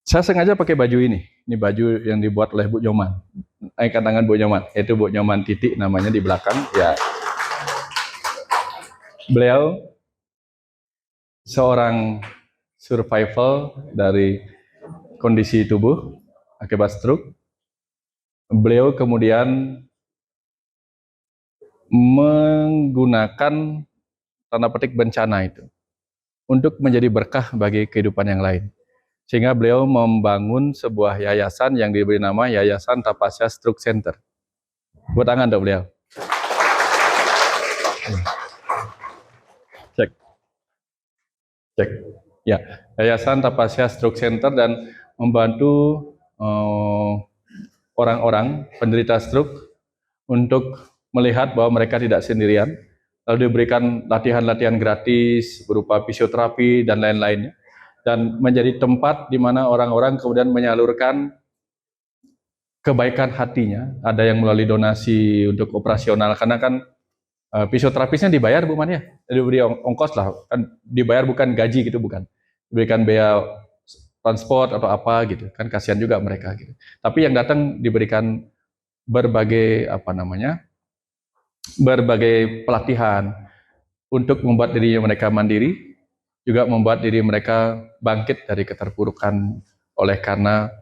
Saya sengaja pakai baju ini. Ini baju yang dibuat oleh Bu Nyoman. Angkat tangan Bu Nyoman. Itu Bu Nyoman Titik namanya di belakang. Ya, beliau seorang survival dari kondisi tubuh akibat stroke. Beliau kemudian menggunakan tanda petik bencana itu untuk menjadi berkah bagi kehidupan yang lain. Sehingga beliau membangun sebuah yayasan yang diberi nama Yayasan Tapasya Stroke Center. Buat tangan dong beliau. Cek. Cek. Ya, Yayasan Tapasya Stroke Center dan membantu orang-orang penderita stroke untuk melihat bahwa mereka tidak sendirian. Lalu diberikan latihan-latihan gratis berupa fisioterapi dan lain-lainnya. Dan menjadi tempat di mana orang-orang kemudian menyalurkan kebaikan hatinya. Ada yang melalui donasi untuk operasional, karena kan fisioterapisnya dibayar Bu Man ya, diberi ongkos lah, kan dibayar bukan gaji gitu, bukan diberikan biaya transport atau apa gitu, kan kasihan juga mereka gitu. Tapi yang datang diberikan berbagai berbagai pelatihan untuk membuat diri mereka mandiri, juga membuat diri mereka bangkit dari keterpurukan. Oleh karena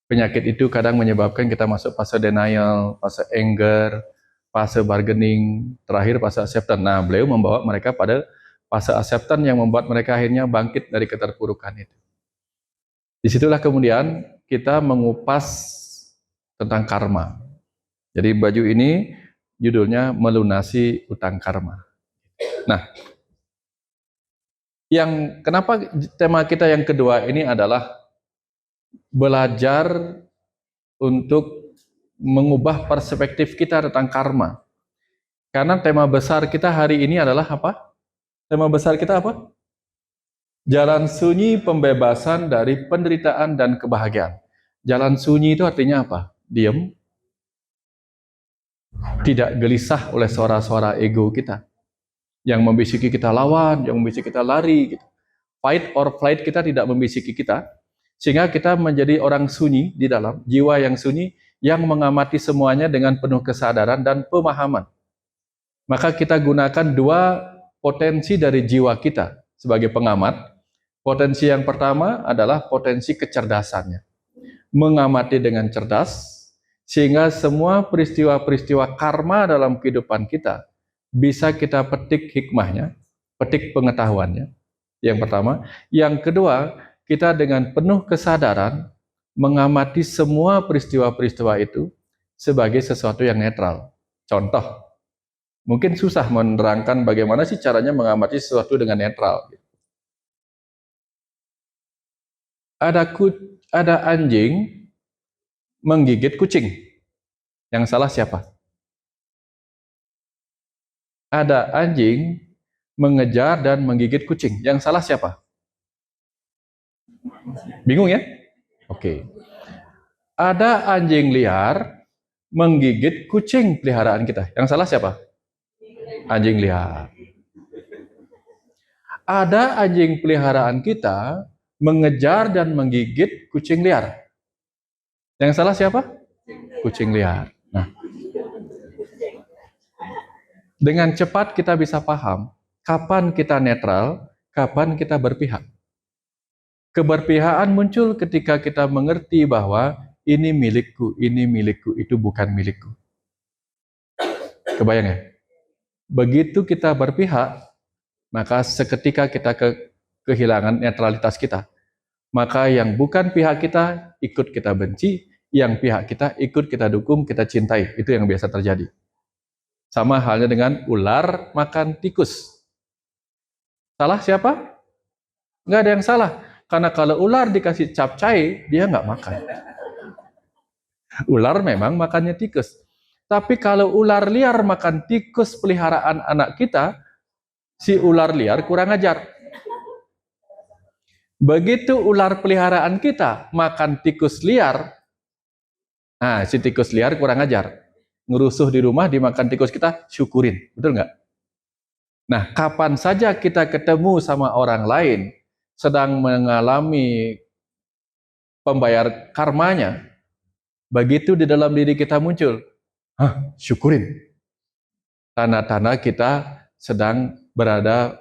penyakit itu kadang menyebabkan kita masuk fase denial, fase anger, fase bargaining, terakhir fase acceptance. Nah, beliau membawa mereka pada fase acceptance yang membuat mereka akhirnya bangkit dari keterpurukan itu. Disitulah kemudian kita mengupas tentang karma. Jadi baju ini judulnya Melunasi Utang Karma. Nah, kenapa tema kita yang kedua ini adalah belajar untuk mengubah perspektif kita tentang karma. Karena tema besar kita hari ini adalah apa? Tema besar kita apa? Jalan sunyi pembebasan dari penderitaan dan kebahagiaan. Jalan sunyi itu artinya apa? Diam. Tidak gelisah oleh suara-suara ego kita. Yang membisiki kita lawan, yang membisiki kita lari. Gitu. Fight or flight kita tidak membisiki kita. Sehingga kita menjadi orang sunyi di dalam, jiwa yang sunyi, yang mengamati semuanya dengan penuh kesadaran dan pemahaman. Maka kita gunakan dua potensi dari jiwa kita sebagai pengamat. Potensi yang pertama adalah potensi kecerdasannya. Mengamati dengan cerdas, sehingga semua peristiwa-peristiwa karma dalam kehidupan kita bisa kita petik hikmahnya, petik pengetahuannya. Yang pertama. Yang kedua, kita dengan penuh kesadaran mengamati semua peristiwa-peristiwa itu sebagai sesuatu yang netral. Contoh, mungkin susah menerangkan bagaimana sih caranya mengamati sesuatu dengan netral. Ada anjing menggigit kucing. Yang salah siapa? Ada anjing mengejar dan menggigit kucing. Yang salah siapa? Bingung ya? Oke. Ada anjing liar menggigit kucing peliharaan kita. Yang salah siapa? Anjing liar. Ada anjing peliharaan kita mengejar dan menggigit kucing liar. Yang salah siapa? Kucing liar. Nah, dengan cepat kita bisa paham kapan kita netral, kapan kita berpihak. Keberpihakan muncul ketika kita mengerti bahwa ini milikku, itu bukan milikku. Kebayang ya? Begitu kita berpihak, maka seketika kita kehilangan netralitas kita. Maka yang bukan pihak kita ikut kita benci, yang pihak kita ikut kita dukung, kita cintai. Itu yang biasa terjadi. Sama halnya dengan ular makan tikus. Salah siapa? Nggak ada yang salah. Karena kalau ular dikasih capcay, dia nggak makan. Ular memang makannya tikus. Tapi kalau ular liar makan tikus peliharaan anak kita, si ular liar kurang ajar. Begitu ular peliharaan kita makan tikus liar, nah si tikus liar kurang ajar. Ngerusuh di rumah dimakan tikus kita, syukurin. Betul nggak? Nah, kapan saja kita ketemu sama orang lain sedang mengalami pembayar karmanya. Begitu di dalam diri kita muncul, syukurin. Tanda-tanda kita sedang berada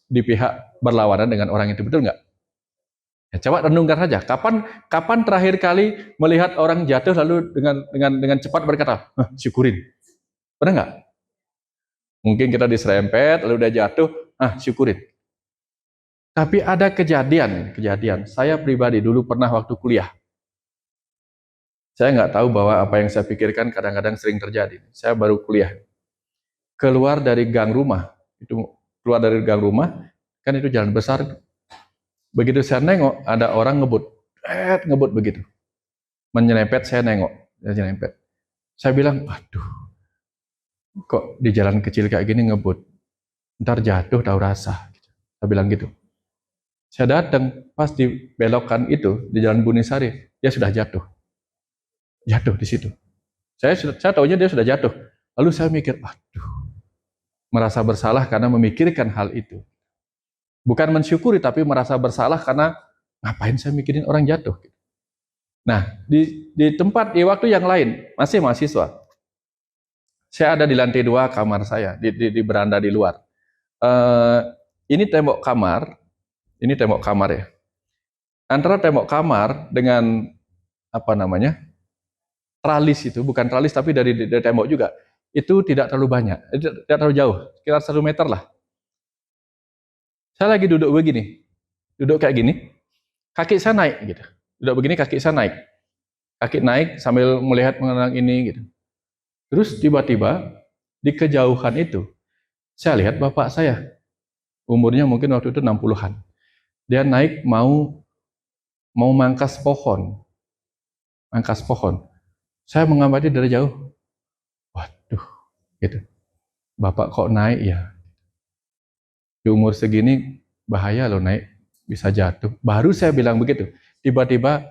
di pihak berlawanan dengan orang itu, betul nggak? Ya, coba renungkan saja. Kapan terakhir kali melihat orang jatuh lalu dengan cepat berkata, syukurin. Pernah nggak? Mungkin kita diserempet lalu udah jatuh, syukurin. Tapi ada kejadian. Saya pribadi dulu pernah waktu kuliah. Saya nggak tahu bahwa apa yang saya pikirkan kadang-kadang sering terjadi. Saya baru kuliah. Keluar dari gang rumah, kan itu jalan besar. Begitu saya nengok, ada orang ngebut begitu. Menyerempet, saya nengok, Saya bilang, aduh, kok di jalan kecil kayak gini ngebut, ntar jatuh tahu rasa. Saya bilang gitu. Saya datang pas di belokan itu di Jalan Bunisari, dia sudah jatuh di situ. Saya tahunya dia sudah jatuh. Lalu saya mikir, aduh, merasa bersalah karena memikirkan hal itu. Bukan mensyukuri, tapi merasa bersalah karena ngapain saya mikirin orang jatuh. Nah, di waktu yang lain, masih mahasiswa. Saya ada di lantai 2 kamar saya, di beranda di luar. Ini tembok kamar ya. Antara tembok kamar dengan tralis itu, bukan tralis tapi dari tembok juga, itu tidak terlalu banyak, tidak terlalu jauh, sekitar 1 meter lah. Saya lagi duduk kayak gini, kaki saya naik gitu. Duduk begini, kaki saya naik. Kaki naik sambil melihat mengenang ini gitu. Terus tiba-tiba di kejauhan itu saya lihat bapak saya. Umurnya mungkin waktu itu 60-an. Dia naik mau mangkas pohon. Saya mengamati dari jauh. Waduh, gitu. Bapak kok naik ya? Di umur segini bahaya loh naik, bisa jatuh. Baru saya bilang begitu. Tiba-tiba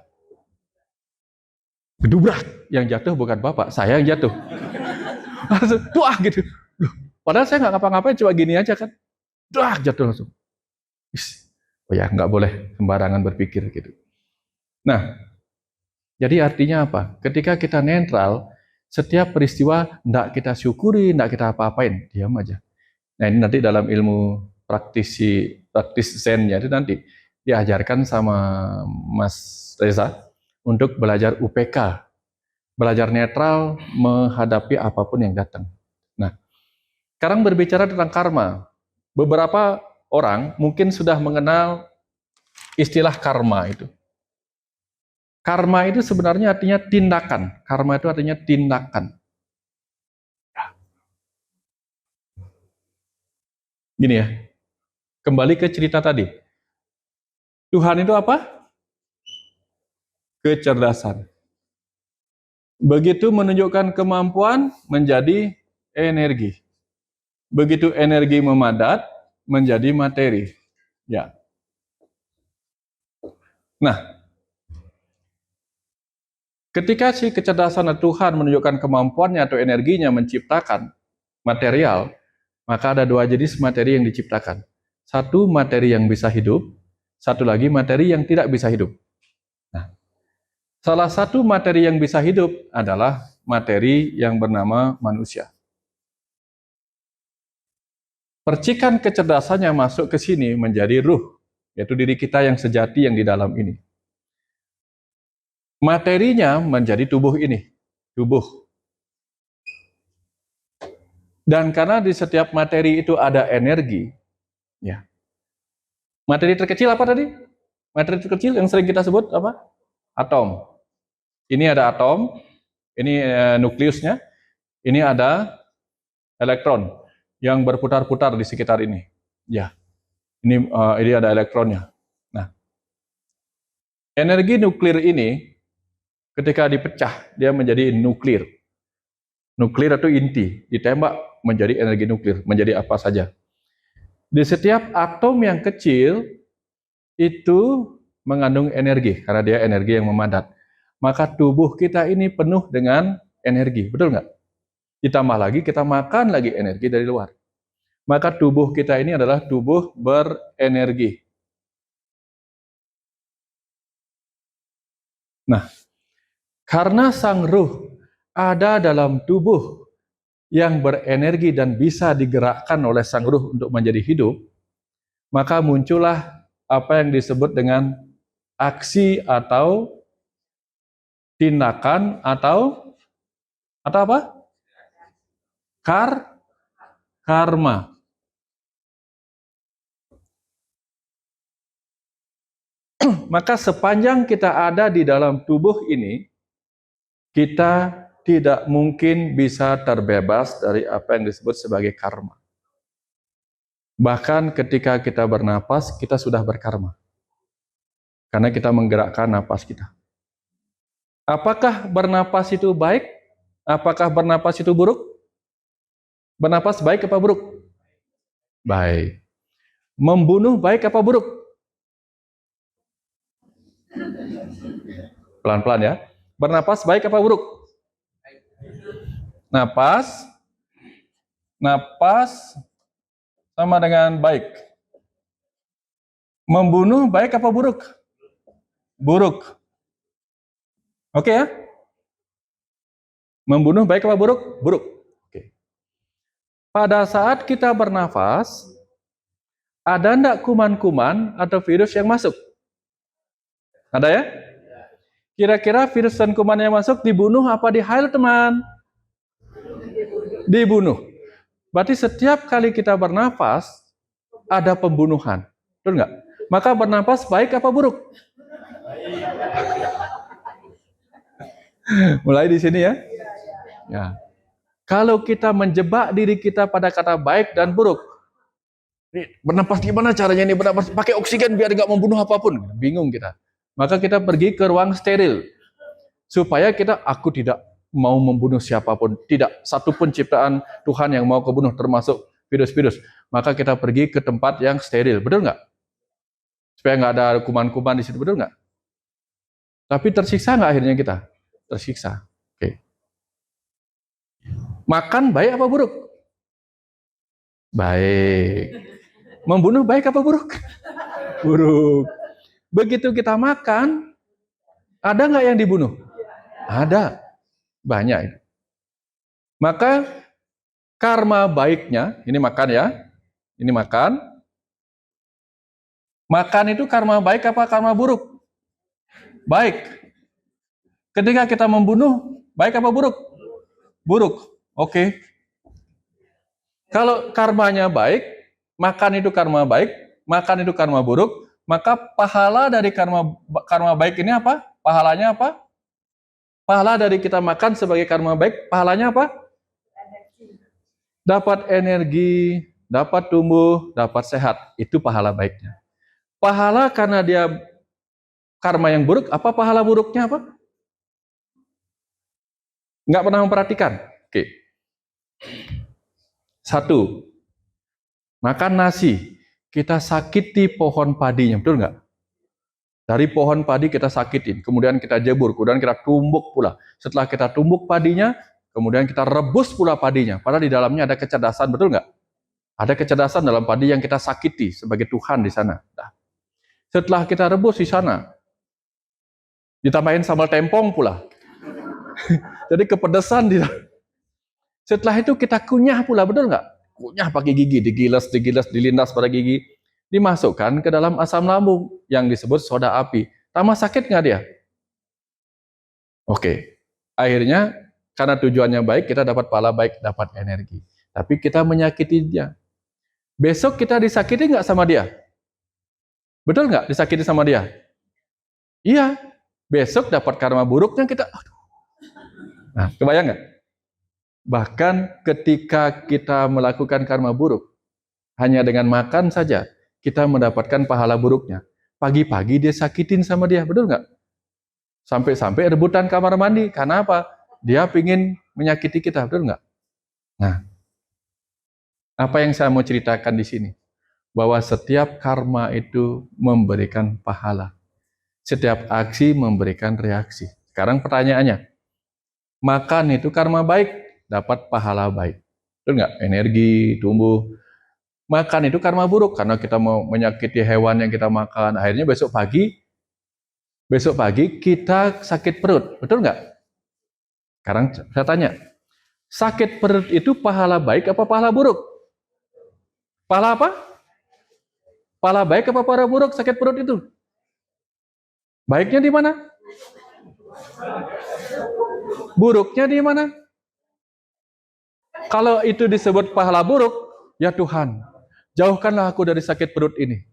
gedubrak, yang jatuh bukan bapak, saya yang jatuh. Langsung, wah gitu. Padahal saya nggak ngapa-ngapain, cuma gini aja kan. Jatuh langsung. Oh ya, nggak boleh sembarangan berpikir gitu. Nah, jadi artinya apa? Ketika kita netral, setiap peristiwa nggak kita syukuri, nggak kita apa-apain, diam aja. Nah ini nanti dalam ilmu praktis Zen-nya itu nanti diajarkan sama Mas Reza untuk belajar UPK, belajar netral menghadapi apapun yang datang. Nah, sekarang berbicara tentang karma. Beberapa orang mungkin sudah mengenal istilah karma itu. Karma itu sebenarnya artinya tindakan. Karma itu artinya tindakan. Gini ya, kembali ke cerita tadi. Tuhan itu apa? Kecerdasan. Begitu menunjukkan kemampuan menjadi energi. Begitu energi memadat menjadi materi. Ya. Nah, ketika si kecerdasan Tuhan menunjukkan kemampuannya atau energinya menciptakan material, maka ada 2 jenis materi yang diciptakan. Satu materi yang bisa hidup, satu lagi materi yang tidak bisa hidup. Nah, salah satu materi yang bisa hidup adalah materi yang bernama manusia. Percikan kecerdasannya masuk ke sini menjadi ruh, yaitu diri kita yang sejati yang di dalam ini. Materinya menjadi tubuh ini, tubuh. Dan karena di setiap materi itu ada energi, ya. Materi terkecil apa tadi? Materi terkecil yang sering kita sebut apa? Atom. Ini ada atom, ini nukleusnya, ini ada elektron yang berputar-putar di sekitar ini. Ya, ini ada elektronnya. Nah, energi nuklir ini ketika dipecah dia menjadi nuklir. Nuklir itu inti, ditembak menjadi energi nuklir, menjadi apa saja. Di setiap atom yang kecil itu mengandung energi karena dia energi yang memadat. Maka tubuh kita ini penuh dengan energi, betul nggak? Ditambah lagi kita makan lagi energi dari luar. Maka tubuh kita ini adalah tubuh berenergi. Nah, karena sang ruh ada dalam tubuh yang berenergi dan bisa digerakkan oleh sang ruh untuk menjadi hidup, maka muncullah apa yang disebut dengan aksi atau tindakan atau apa? Karma. Maka sepanjang kita ada di dalam tubuh ini, kita tidak mungkin bisa terbebas dari apa yang disebut sebagai karma. Bahkan ketika kita bernapas, kita sudah berkarma. Karena kita menggerakkan napas kita. Apakah bernapas itu baik? Apakah bernapas itu buruk? Bernapas baik apa buruk? Baik. Membunuh baik apa buruk? Pelan-pelan ya. Bernapas baik apa buruk? Napas sama dengan baik. Membunuh baik apa buruk? Buruk. Oke ya? Membunuh baik apa buruk? Buruk. Oke. Pada saat kita bernafas, ada enggak kuman-kuman atau virus yang masuk? Ada ya? Kira-kira virus dan kuman yang masuk dibunuh apa dihail, teman? Dibunuh. Berarti setiap kali kita bernafas, ada pembunuhan. Betul nggak? Maka bernafas baik apa buruk? Mulai di sini ya. Ya. Kalau kita menjebak diri kita pada kata baik dan buruk, bernapas gimana caranya ini? Bernapas pakai oksigen biar nggak membunuh apapun. Bingung kita. Maka kita pergi ke ruang steril. Supaya aku tidak mau membunuh siapapun. Tidak satupun ciptaan Tuhan yang mau kebunuh, termasuk virus-virus. Maka kita pergi ke tempat yang steril. Betul nggak? Supaya nggak ada kuman-kuman di situ. Betul nggak? Tapi tersiksa nggak akhirnya kita? Tersiksa. Oke. Makan baik apa buruk? Baik. Membunuh baik apa buruk? Buruk. Begitu kita makan, ada nggak yang dibunuh? Ada. Banyak. Maka karma baiknya, ini makan ya, ini makan. Makan itu karma baik apa karma buruk? Baik. Ketika kita membunuh, baik apa buruk? Buruk. Oke. Kalau karmanya baik, makan itu karma baik, makan itu karma buruk, maka pahala dari karma baik ini apa? Pahalanya apa? Pahala dari kita makan sebagai karma baik, pahalanya apa? Dapat energi, dapat tumbuh, dapat sehat. Itu pahala baiknya. Pahala karena dia karma yang buruk, apa pahala buruknya apa? Nggak pernah memperhatikan. Oke. Satu, makan nasi, kita sakiti pohon padinya, betul nggak? Dari pohon padi kita sakitin, kemudian kita jebur, kemudian kita tumbuk pula. Setelah kita tumbuk padinya, kemudian kita rebus pula padinya. Padahal di dalamnya ada kecerdasan, betul nggak? Ada kecerdasan dalam padi yang kita sakiti sebagai Tuhan di sana. Nah, setelah kita rebus di sana, ditambahin sambal tempong pula. Jadi kepedesan di dalam. Setelah itu kita kunyah pula, betul nggak? Kunyah pakai gigi, digilas, dilindas pada gigi. Dimasukkan ke dalam asam lambung yang disebut soda api. Tambah sakit nggak dia? Oke. Akhirnya karena tujuannya baik, kita dapat pahala baik, dapat energi. Tapi kita menyakiti dia. Besok kita disakiti nggak sama dia? Betul nggak disakiti sama dia? Iya. Besok dapat karma buruknya kita. Nah, kebayang nggak? Bahkan ketika kita melakukan karma buruk, hanya dengan makan saja, kita mendapatkan pahala buruknya. Pagi-pagi dia sakitin sama dia, betul nggak? Sampai-sampai rebutan kamar mandi. Karena apa? Dia pingin menyakiti kita, betul nggak? Nah, apa yang saya mau ceritakan di sini? Bahwa setiap karma itu memberikan pahala. Setiap aksi memberikan reaksi. Sekarang pertanyaannya, makan itu karma baik, dapat pahala baik. Betul nggak? Energi, tumbuh. Makan itu karma buruk karena kita mau menyakiti hewan yang kita makan. Akhirnya besok pagi Besok pagi kita sakit perut, betul nggak? Sekarang saya tanya, sakit perut itu pahala baik apa pahala buruk? Pahala apa? Pahala baik apa pahala buruk sakit perut itu? Baiknya di mana? Buruknya di mana? Kalau itu disebut pahala buruk, ya Tuhan, jauhkanlah aku dari sakit perut ini.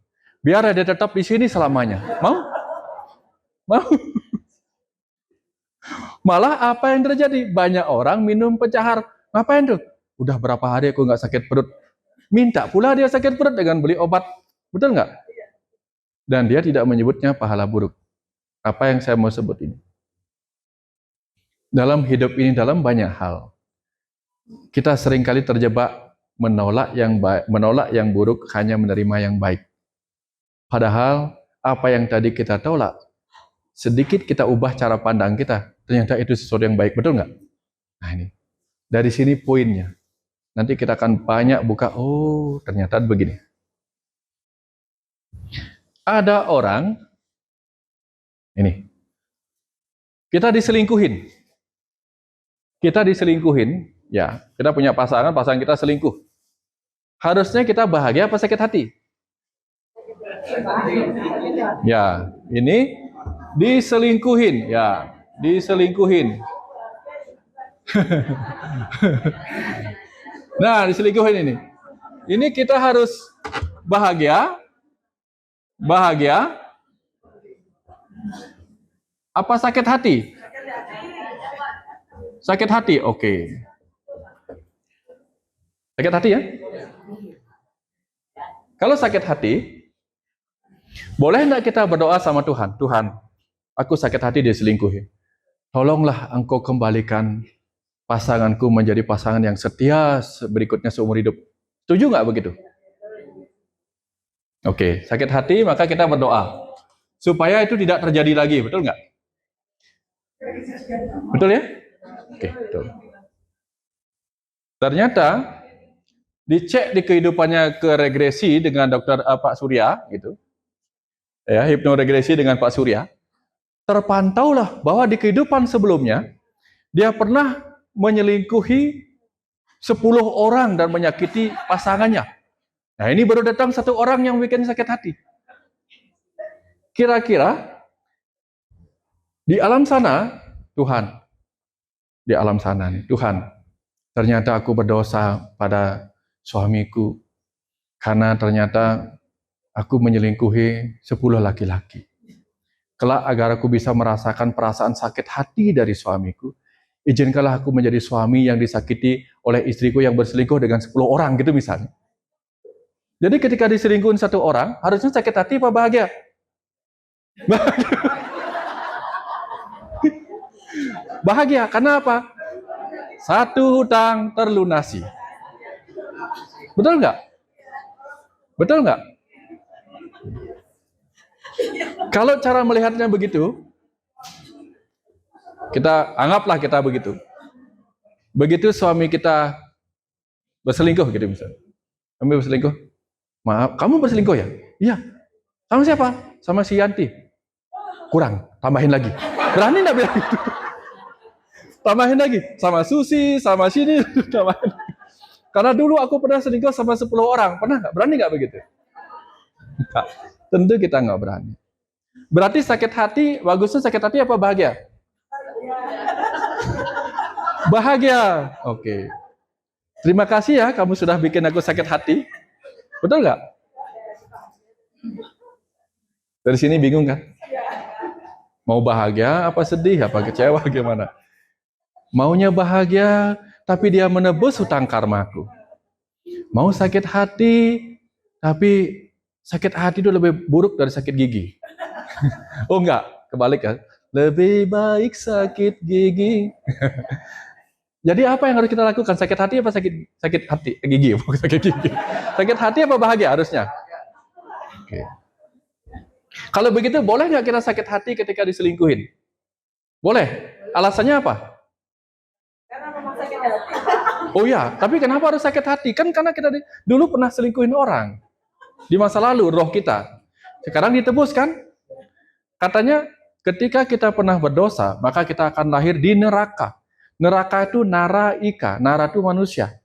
Biar dia tetap di sini selamanya. Mau? Mau? Malah apa yang terjadi? Banyak orang minum pencahar. Ngapain tuh? Udah berapa hari aku nggak sakit perut. Minta pula dia sakit perut dengan beli obat. Betul nggak? Dan dia tidak menyebutnya pahala buruk. Apa yang saya mau sebut ini? Dalam hidup ini, dalam banyak hal, kita seringkali terjebak menolak yang baik, menolak yang buruk, hanya menerima yang baik. Padahal apa yang tadi kita tolak, sedikit kita ubah cara pandang kita, ternyata itu sesuatu yang baik, betul nggak? Nah ini, dari sini poinnya. Nanti kita akan banyak buka, oh ternyata begini. Ada orang, ini, kita diselingkuhin. Kita diselingkuhin, ya, kita punya pasangan, pasangan kita selingkuh. Harusnya kita bahagia apa sakit hati? Ya, ini diselingkuhin, ya, diselingkuhin. Nah, diselingkuhin ini. Ini kita harus bahagia, bahagia, apa sakit hati? Sakit hati, oke. Sakit hati ya? Kalau sakit hati, boleh enggak kita berdoa sama Tuhan? Tuhan, aku sakit hati diselingkuhi. Tolonglah Engkau kembalikan pasanganku menjadi pasangan yang setia berikutnya seumur hidup. Setuju nggak begitu? Oke, sakit hati maka kita berdoa supaya itu tidak terjadi lagi, betul nggak? Betul ya? Oke, betul. Ternyata dicek di kehidupannya ke regresi dengan dokter Pak Surya, gitu. Ya, hipnoregresi dengan Pak Surya. Terpantaulah bahwa di kehidupan sebelumnya dia pernah menyelingkuhi 10 orang dan menyakiti pasangannya. Nah, ini baru datang satu orang yang bikin sakit hati. Kira-kira di alam sana, Tuhan, di alam sana nih, Tuhan, ternyata aku berdosa pada suamiku karena ternyata aku menyelingkuhi 10 laki-laki. Kelak agar aku bisa merasakan perasaan sakit hati dari suamiku, izinkanlah aku menjadi suami yang disakiti oleh istriku yang berselingkuh dengan 10 orang gitu misalnya. Jadi ketika diselingkuhin satu orang, harusnya sakit hati apa bahagia? Bahagia, karena apa? Satu hutang terlunasi. Betul nggak? Betul nggak? Kalau cara melihatnya begitu, kita anggaplah kita begitu. Begitu suami kita berselingkuh gitu misalnya. Kami berselingkuh. Maaf, kamu berselingkuh ya? Iya. Sama siapa? Sama si Yanti. Kurang, tambahin lagi. Berani nggak bilang gitu? Tambahin lagi. Sama Susi, sama sini, tambahin. Karena dulu aku pernah selingkuh sama 10 orang. Pernah nggak? Berani nggak begitu? Enggak. Tentu kita nggak berani. Berarti sakit hati, bagusnya sakit hati apa bahagia? Bahagia. Oke. Terima kasih ya, kamu sudah bikin aku sakit hati. Betul nggak? Dari sini bingung kan? Mau bahagia, apa sedih, apa kecewa, gimana? Maunya bahagia, tapi dia menebus hutang karmaku. Mau sakit hati, tapi sakit hati itu lebih buruk dari sakit gigi. Oh enggak, kebalik kan? Lebih baik sakit gigi. Jadi apa yang harus kita lakukan? Sakit hati apa sakit hati? Gigi, sakit gigi. Sakit hati apa bahagia harusnya? Oke. Kalau begitu boleh nggak kita sakit hati ketika diselingkuhin? Boleh. Alasannya apa? Karena memang sakit hati. Oh ya, tapi kenapa harus sakit hati? Kan karena kita dulu pernah selingkuhin orang di masa lalu, roh kita. Sekarang ditebus kan? Katanya ketika kita pernah berdosa, maka kita akan lahir di neraka. Neraka itu nara ika, nara itu manusia.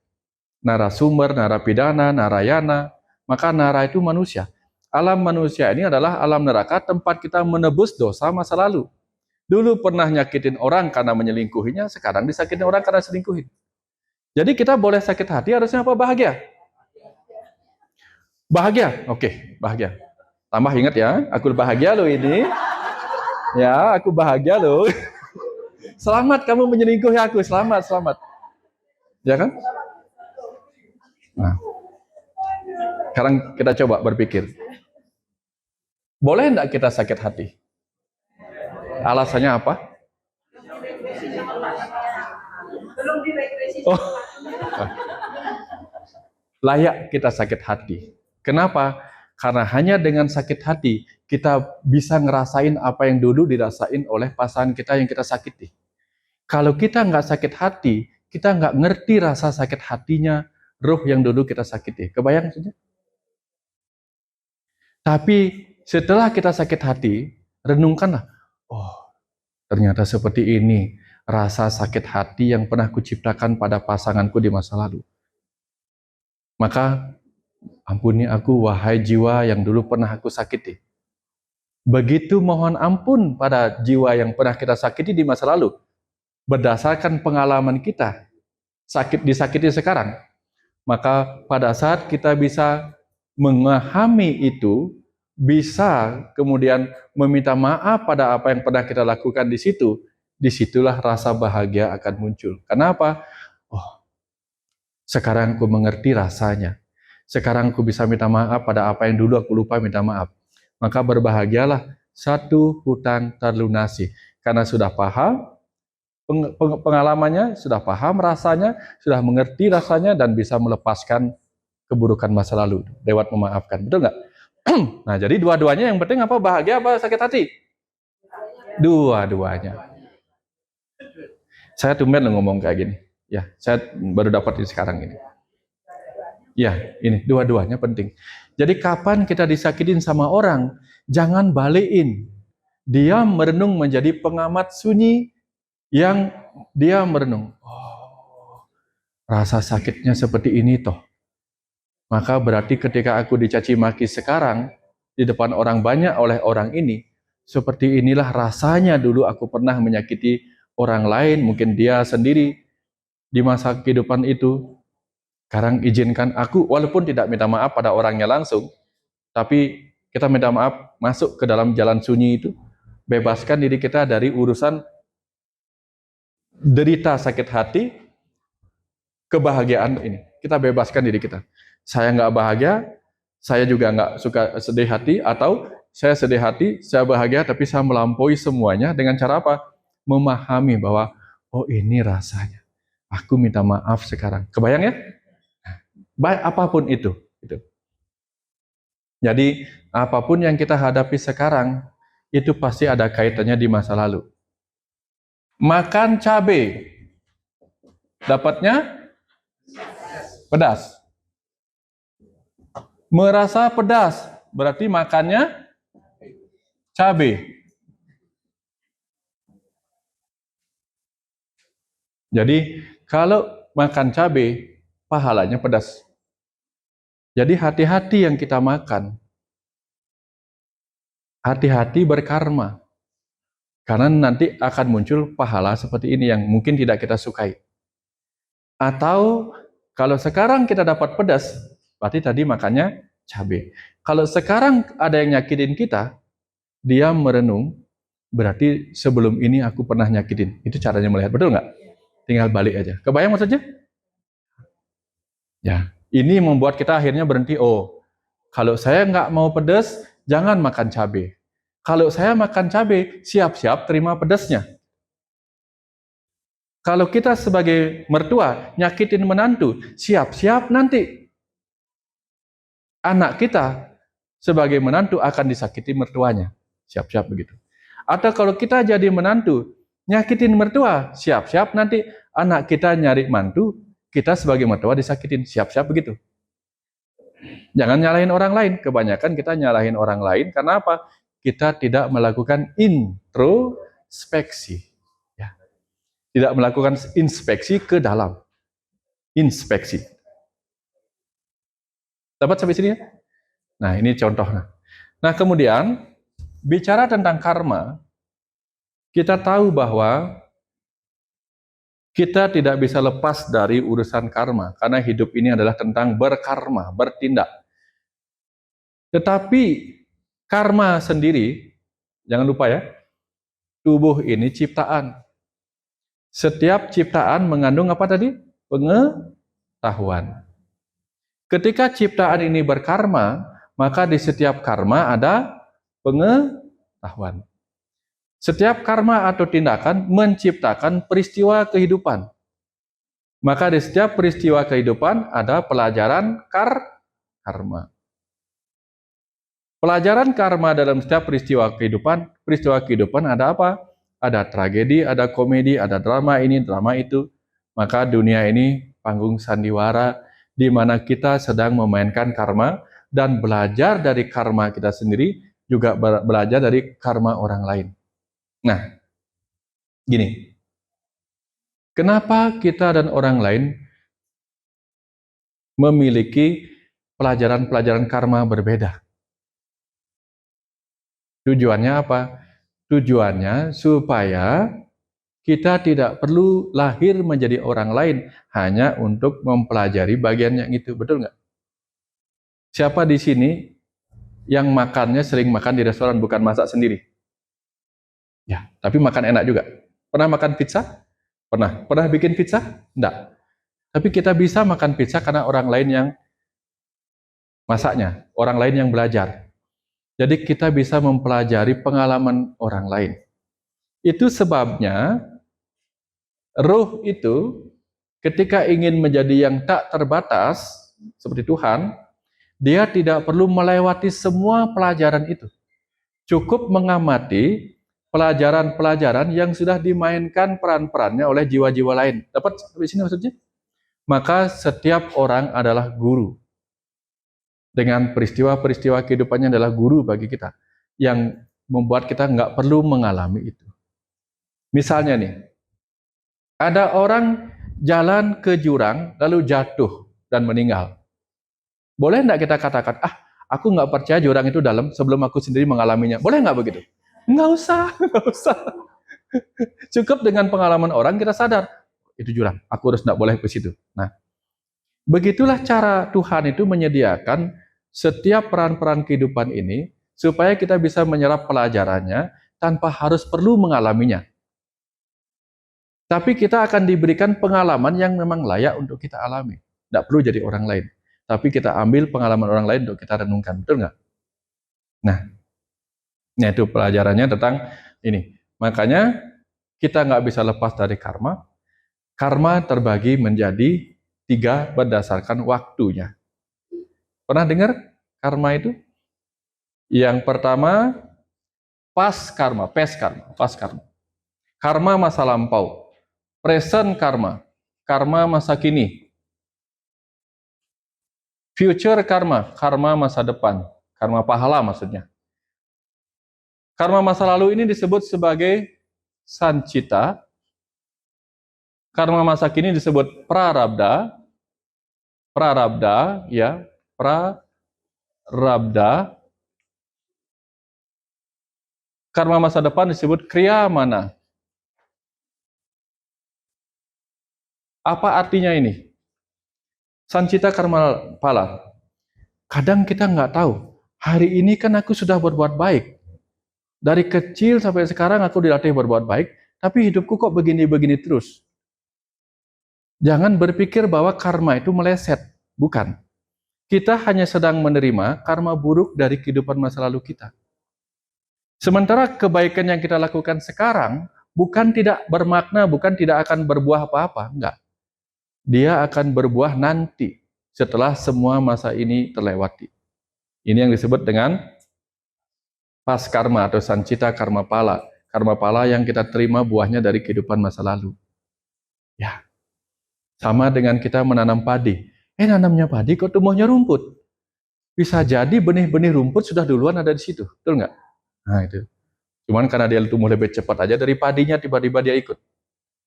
Narasumber, narapidana, narayana, maka nara itu manusia. Alam manusia ini adalah alam neraka, tempat kita menebus dosa masa lalu. Dulu pernah nyakitin orang karena menyelingkuhinya, sekarang disakitin orang karena selingkuhin. Jadi kita boleh sakit hati, harusnya apa? Bahagia. Bahagia, oke, bahagia. Tambah ingat ya, aku bahagia loh ini. Ya, aku bahagia loh. Selamat kamu menyelingkuhi aku, selamat, selamat. Ya kan? Nah, sekarang kita coba berpikir. Boleh enggak kita sakit hati? Alasannya apa? Belum diregresi. Oh, layak kita sakit hati. Kenapa? Karena hanya dengan sakit hati kita bisa ngerasain apa yang dulu dirasain oleh pasangan kita yang kita sakiti. Kalau kita nggak sakit hati, kita nggak ngerti rasa sakit hatinya ruh yang dulu kita sakiti. Kebayang maksudnya? Tapi setelah kita sakit hati, renungkanlah, oh ternyata seperti ini rasa sakit hati yang pernah kuciptakan pada pasanganku di masa lalu. Maka ampuni aku wahai jiwa yang dulu pernah aku sakiti. Begitu mohon ampun pada jiwa yang pernah kita sakiti di masa lalu. Berdasarkan pengalaman kita disakiti sekarang, maka pada saat kita bisa memahami itu, bisa kemudian meminta maaf pada apa yang pernah kita lakukan di situ, disitulah rasa bahagia akan muncul. Kenapa? Oh, sekarang aku mengerti rasanya. Sekarang aku bisa minta maaf pada apa yang dulu aku lupa minta maaf. Maka berbahagialah, satu hutang terlunasi. Karena sudah paham pengalamannya, sudah paham rasanya, sudah mengerti rasanya, dan bisa melepaskan keburukan masa lalu lewat memaafkan. Betul nggak? Nah, jadi dua-duanya yang penting apa? Bahagia apa sakit hati? Dua-duanya. Saya tumben loh ngomong kayak gini. Ya, saya baru dapat ini sekarang ini. Ya, ini dua-duanya penting. Jadi kapan kita disakitin sama orang, jangan balikin. Dia merenung menjadi pengamat sunyi yang dia merenung. Oh, rasa sakitnya seperti ini toh. Maka berarti ketika aku dicaci maki sekarang di depan orang banyak oleh orang ini, seperti inilah rasanya dulu aku pernah menyakiti orang lain, mungkin dia sendiri di masa kehidupan itu. Sekarang izinkan aku, walaupun tidak minta maaf pada orangnya langsung, tapi kita minta maaf masuk ke dalam jalan sunyi itu, bebaskan diri kita dari urusan derita sakit hati, kebahagiaan ini. Kita bebaskan diri kita. Saya nggak bahagia, saya juga nggak suka sedih hati, atau saya sedih hati, saya bahagia, tapi saya melampaui semuanya dengan cara apa? Memahami bahwa, oh ini rasanya. Aku minta maaf sekarang. Kebayang ya? Baik apapun itu. Jadi apapun yang kita hadapi sekarang, itu pasti ada kaitannya di masa lalu. Makan cabai, dapatnya pedas. Merasa pedas, berarti makannya cabai. Jadi kalau makan cabai, pahalanya pedas. Jadi hati-hati yang kita makan. Hati-hati berkarma. Karena nanti akan muncul pahala seperti ini yang mungkin tidak kita sukai. Atau kalau sekarang kita dapat pedas, berarti tadi makannya cabai. Kalau sekarang ada yang nyakitin kita, dia merenung, berarti sebelum ini aku pernah nyakitin. Itu caranya melihat, betul nggak? Tinggal balik aja. Kebayang maksudnya? Ya, ini membuat kita akhirnya berhenti. Oh, kalau saya nggak mau pedas, jangan makan cabai. Kalau saya makan cabai, siap-siap terima pedasnya. Kalau kita sebagai mertua nyakitin menantu, siap-siap nanti anak kita sebagai menantu akan disakiti mertuanya. Siap-siap begitu. Atau kalau kita jadi menantu, nyakitin mertua, siap-siap nanti anak kita nyari mantu, kita sebagai mertua disakitin. Siap-siap begitu. Jangan nyalahin orang lain. Kebanyakan kita nyalahin orang lain karena apa? kita tidak melakukan introspeksi. Ya. Tidak melakukan inspeksi ke dalam. Inspeksi. Dapat sampai sini ya? Nah, ini contohnya. Nah, kemudian bicara tentang karma, kita tahu bahwa kita tidak bisa lepas dari urusan karma, karena hidup ini adalah tentang berkarma, bertindak. Tetapi karma sendiri, jangan lupa ya, tubuh ini ciptaan. Setiap ciptaan mengandung apa tadi? Pengetahuan. Ketika ciptaan ini berkarma, maka di setiap karma ada pengetahuan. Setiap karma atau tindakan menciptakan peristiwa kehidupan. Maka di setiap peristiwa kehidupan ada pelajaran karma. Pelajaran karma dalam setiap peristiwa kehidupan ada apa? Ada tragedi, ada komedi, ada drama ini, drama itu. Maka dunia ini panggung sandiwara di mana kita sedang memainkan karma dan belajar dari karma kita sendiri, juga belajar dari karma orang lain. Nah, gini. Kenapa kita dan orang lain memiliki pelajaran-pelajaran karma berbeda? Tujuannya apa? Tujuannya supaya kita tidak perlu lahir menjadi orang lain hanya untuk mempelajari bagian yang itu, betul nggak? Siapa di sini yang makannya sering makan di restoran bukan masak sendiri? Ya, tapi makan enak juga. Pernah makan pizza? Pernah. Pernah bikin pizza? Enggak. Tapi kita bisa makan pizza karena orang lain yang masaknya, orang lain yang belajar. Jadi kita bisa mempelajari pengalaman orang lain. Itu sebabnya ruh itu ketika ingin menjadi yang tak terbatas seperti Tuhan, dia tidak perlu melewati semua pelajaran itu. Cukup mengamati pelajaran-pelajaran yang sudah dimainkan peran-perannya oleh jiwa-jiwa lain. Dapat sampai sini maksudnya? Maka setiap orang adalah guru. Dengan peristiwa-peristiwa kehidupannya adalah guru bagi kita. Yang membuat kita nggak perlu mengalami itu. Misalnya nih, ada orang jalan ke jurang lalu jatuh dan meninggal. Boleh nggak kita katakan, aku nggak percaya jurang itu dalam sebelum aku sendiri mengalaminya. Boleh nggak begitu? Nggak usah, nggak usah. Cukup dengan pengalaman orang kita sadar, itu jurang, aku harus nggak boleh ke situ. Nah, begitulah cara Tuhan itu menyediakan setiap peran-peran kehidupan ini supaya kita bisa menyerap pelajarannya tanpa harus perlu mengalaminya. Tapi kita akan diberikan pengalaman yang memang layak untuk kita alami. Tidak perlu jadi orang lain. Tapi kita ambil pengalaman orang lain untuk kita renungkan. Betul nggak? Nah, itu pelajarannya tentang ini. Makanya kita nggak bisa lepas dari karma. Karma terbagi menjadi 3 berdasarkan waktunya. Pernah dengar karma itu? Yang pertama, past karma. Karma masa lampau. Present karma. Karma masa kini. Future karma. Karma masa depan. Karma pahala maksudnya. Karma masa lalu ini disebut sebagai sancita. Karma masa kini disebut prarabdha. Prarabdha, ya. Prarabdha. Karma masa depan disebut kriyamana. Apa artinya ini? Sancita karma pala. Kadang kita nggak tahu. Hari ini kan aku sudah berbuat baik. Dari kecil sampai sekarang aku dilatih berbuat baik, tapi hidupku kok begini-begini terus. Jangan berpikir bahwa karma itu meleset. Bukan. Kita hanya sedang menerima karma buruk dari kehidupan masa lalu kita. Sementara kebaikan yang kita lakukan sekarang bukan tidak bermakna, bukan tidak akan berbuah apa-apa. Enggak. Dia akan berbuah nanti setelah semua masa ini terlewati. Ini yang disebut dengan pas karma atau sancita karma pala. Karma pala yang kita terima buahnya dari kehidupan masa lalu. Ya. Sama dengan kita menanam padi. Nanamnya padi kok tumbuhnya rumput. Bisa jadi benih-benih rumput sudah duluan ada di situ. Betul nggak? Nah itu. Cuman karena dia tumbuh lebih cepat aja dari padinya tiba-tiba dia ikut.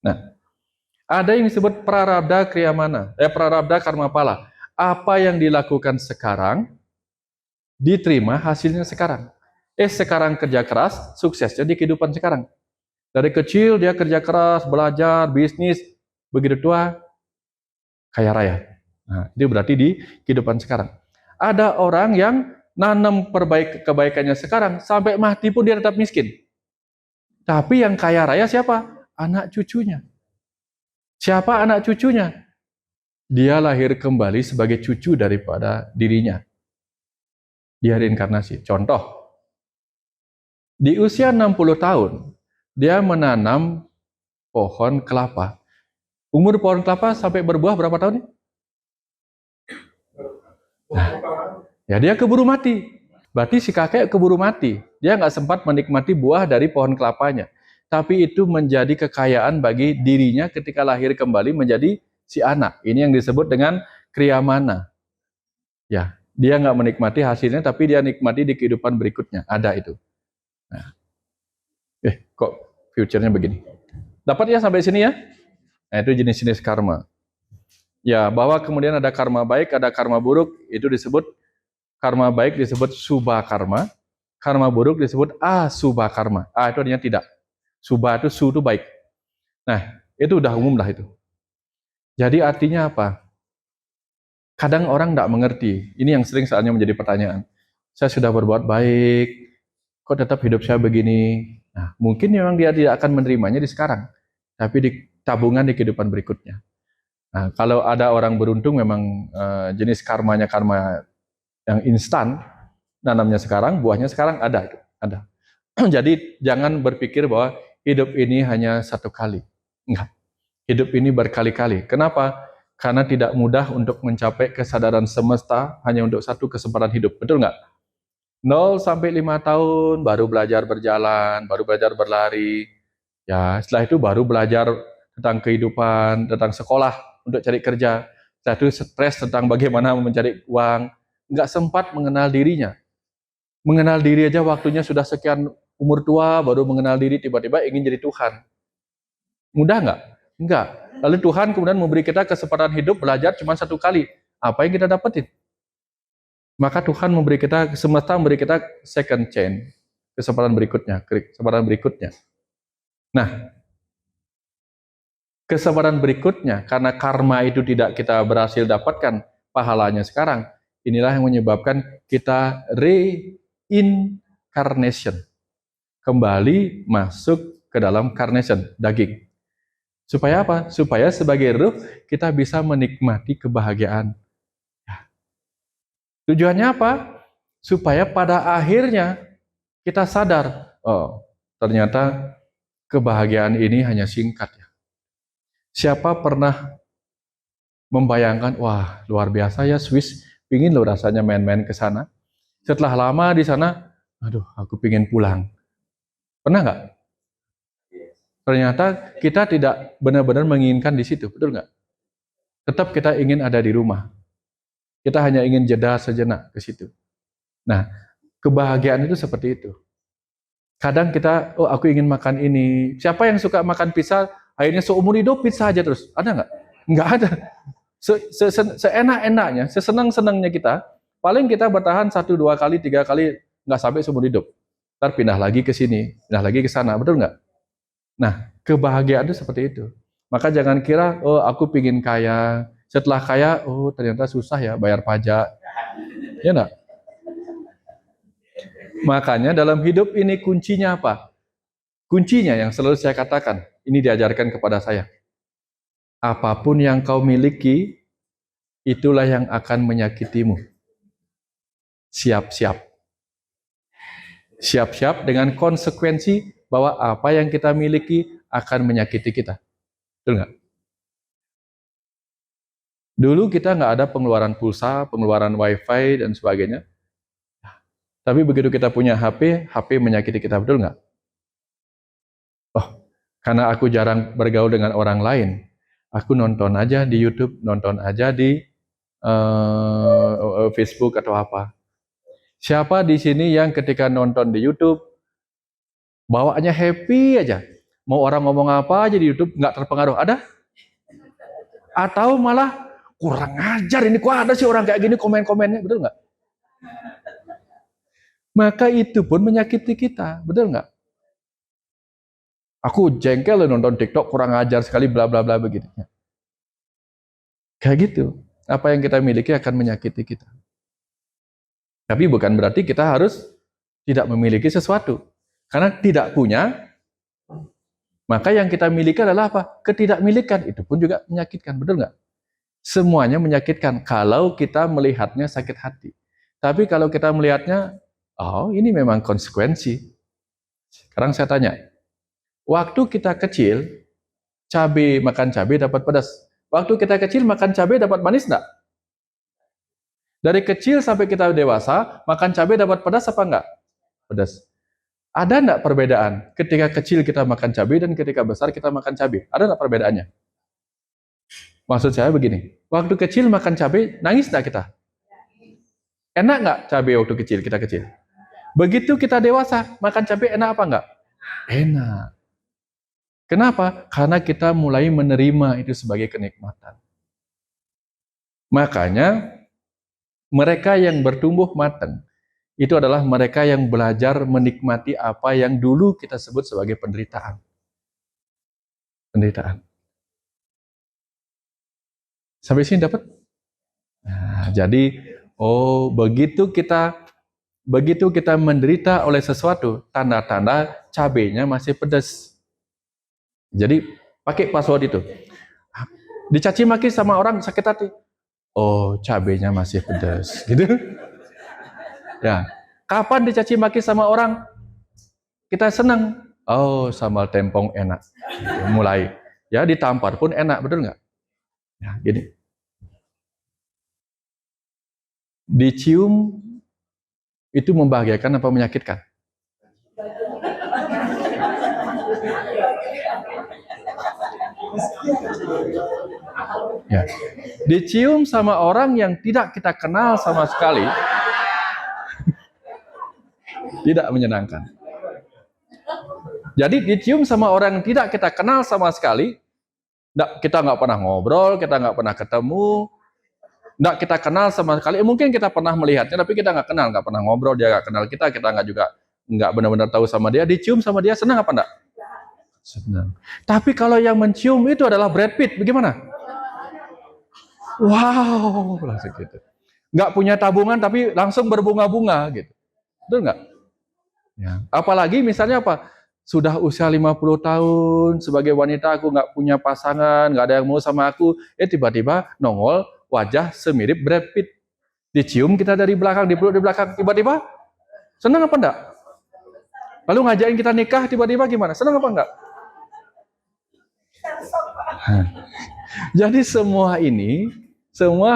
Nah, ada yang disebut prarabdha kriyamana, prarabdha karma pala. Apa yang dilakukan sekarang diterima hasilnya sekarang. Sekarang kerja keras, suksesnya di kehidupan sekarang. Dari kecil dia kerja keras, belajar, bisnis, begitu tua kaya raya. Nah, itu berarti di kehidupan sekarang. Ada orang yang nanam kebaikannya sekarang, sampai mati pun dia tetap miskin. Tapi yang kaya raya siapa? Anak cucunya. Siapa anak cucunya? Dia lahir kembali sebagai cucu daripada dirinya. Dia reinkarnasi. Contoh, di usia 60 tahun, dia menanam pohon kelapa. Umur pohon kelapa sampai berbuah berapa tahun? Nah, ya dia keburu mati. Berarti si kakek keburu mati. Dia nggak sempat menikmati buah dari pohon kelapanya. Tapi itu menjadi kekayaan bagi dirinya ketika lahir kembali menjadi si anak. Ini yang disebut dengan kriyamana. Ya, dia nggak menikmati hasilnya, tapi dia nikmati di kehidupan berikutnya. Ada itu. Nah, kok future-nya begini? Dapat ya sampai sini ya? Nah, itu jenis-jenis karma. Ya, bahwa kemudian ada karma baik, ada karma buruk, itu disebut karma baik disebut subha karma, karma buruk disebut asubha karma. Itu artinya tidak. Subha itu su itu baik. Nah, itu udah umum lah itu. Jadi artinya apa? Kadang orang tidak mengerti. Ini yang sering soalnya menjadi pertanyaan. Saya sudah berbuat baik, kok tetap hidup saya begini? Nah, mungkin memang dia tidak akan menerimanya di sekarang, tapi di tabungan di kehidupan berikutnya. Nah, kalau ada orang beruntung memang jenis karmanya karma yang instan, nanamnya sekarang, buahnya sekarang ada. Jadi jangan berpikir bahwa hidup ini hanya satu kali. Enggak. Hidup ini berkali-kali. Kenapa? Karena tidak mudah untuk mencapai kesadaran semesta hanya untuk satu kesempatan hidup. Betul nggak? 0 sampai 5 tahun baru belajar berjalan, baru belajar berlari. Ya, setelah itu baru belajar tentang kehidupan, tentang sekolah untuk cari kerja. Setelah itu stres tentang bagaimana mencari uang. Nggak sempat mengenal dirinya. Mengenal diri aja waktunya sudah sekian umur tua, baru mengenal diri tiba-tiba ingin jadi Tuhan. Mudah nggak? Enggak. Lalu Tuhan kemudian memberi kita kesempatan hidup belajar cuma satu kali. Apa yang kita dapetin? Maka Tuhan memberi kita, semesta memberi kita second chance, kesempatan berikutnya. Nah, kesempatan berikutnya, karena karma itu tidak kita berhasil dapatkan pahalanya sekarang, inilah yang menyebabkan kita reincarnation, kembali masuk ke dalam carnation, daging. Supaya apa? Supaya sebagai ruh kita bisa menikmati kebahagiaan. Tujuannya apa? Supaya pada akhirnya kita sadar, oh ternyata kebahagiaan ini hanya singkat ya. Siapa pernah membayangkan, wah luar biasa ya Swiss, pingin loh rasanya main-main ke sana. Setelah lama di sana, aduh aku pingin pulang. Pernah nggak? Ternyata kita tidak benar-benar menginginkan di situ, betul nggak? Tetap kita ingin ada di rumah. Kita hanya ingin jeda sejenak ke situ. Nah, kebahagiaan itu seperti itu. Kadang kita, oh aku ingin makan ini. Siapa yang suka makan pizza, akhirnya seumur hidup pizza aja terus? Ada nggak? Nggak ada. Seenak-enaknya, sesenang-senangnya kita, paling kita bertahan 1, 2 kali, 3 kali, nggak sampai seumur hidup. Ntar pindah lagi ke sini, pindah lagi ke sana, betul nggak? Nah, kebahagiaan itu seperti itu. Maka jangan kira, oh aku pingin kaya, setelah kaya, oh ternyata susah ya bayar pajak. Ya enggak? Makanya dalam hidup ini kuncinya apa? Kuncinya yang selalu saya katakan, ini diajarkan kepada saya. Apapun yang kau miliki, itulah yang akan menyakitimu. Siap-siap. Siap-siap dengan konsekuensi bahwa apa yang kita miliki akan menyakiti kita. Betul nggak? Dulu kita nggak ada pengeluaran pulsa, pengeluaran wifi, dan sebagainya. Tapi begitu kita punya HP, HP menyakiti kita, betul nggak? Oh, karena aku jarang bergaul dengan orang lain, aku nonton aja di YouTube, nonton aja di Facebook atau apa. Siapa di sini yang ketika nonton di YouTube, Bawaannya happy aja. Mau orang ngomong apa aja di YouTube nggak terpengaruh. Ada? Atau malah kurang ajar ini, kok ada sih orang kayak gini komen-komennya, betul nggak? Maka itu pun menyakiti kita, betul nggak? Aku jengkel nonton TikTok, kurang ajar sekali, bla bla bla begitu. Kayak gitu. Apa yang kita miliki akan menyakiti kita. Tapi bukan berarti kita harus tidak memiliki sesuatu. Karena tidak punya, maka yang kita miliki adalah apa? Ketidakmilikan. Itu pun juga menyakitkan, betul nggak? Semuanya menyakitkan kalau kita melihatnya sakit hati. Tapi kalau kita melihatnya, oh ini memang konsekuensi. Sekarang saya tanya, waktu kita kecil, makan cabai dapat pedas. Waktu kita kecil makan cabai dapat manis enggak? Dari kecil sampai kita dewasa, makan cabai dapat pedas apa enggak? Pedas. Ada enggak perbedaan ketika kecil kita makan cabai dan ketika besar kita makan cabai? Ada enggak perbedaannya? Maksud saya begini, waktu kecil makan cabai, nangis enggak kita? Enak enggak cabai waktu kecil, kita kecil? Begitu kita dewasa, makan cabai enak apa enggak? Enak. Kenapa? Karena kita mulai menerima itu sebagai kenikmatan. Makanya mereka yang bertumbuh matang itu adalah mereka yang belajar menikmati apa yang dulu kita sebut sebagai penderitaan. Penderitaan. Sampai sini dapat? Nah, jadi begitu kita menderita oleh sesuatu, tanda-tanda cabenya masih pedas. Jadi pakai password itu. Dicaci maki sama orang sakit hati. Oh, cabenya masih pedas, gitu. Ya. Kapan dicaci maki sama orang kita senang? Oh, sambal tempong enak. Mulai. Ya, ditampar pun enak, betul nggak? Ya, gini. Dicium itu membahagiakan apa menyakitkan? Ya. Dicium sama orang yang tidak kita kenal sama sekali, tidak menyenangkan. Jadi dicium sama orang yang tidak kita kenal sama sekali, kita nggak pernah ngobrol, kita nggak pernah ketemu, nggak kita kenal sama sekali. Mungkin kita pernah melihatnya, tapi kita nggak kenal, nggak pernah ngobrol, dia nggak kenal kita nggak juga nggak benar-benar tahu sama dia. Dicium sama dia, senang apa enggak? Senang. Tapi kalau yang mencium itu adalah Brad Pitt, bagaimana? Wow, langsung gitu. Nggak punya tabungan tapi langsung berbunga-bunga gitu. Betul nggak? Ya. Apalagi misalnya apa? Sudah usia 50 tahun, sebagai wanita aku nggak punya pasangan, nggak ada yang mau sama aku, tiba-tiba nongol wajah semirip Brad Pitt. Dicium kita dari belakang, dipeluk di belakang, tiba-tiba senang apa enggak? Lalu ngajakin kita nikah, tiba-tiba gimana? Senang apa enggak? Jadi semua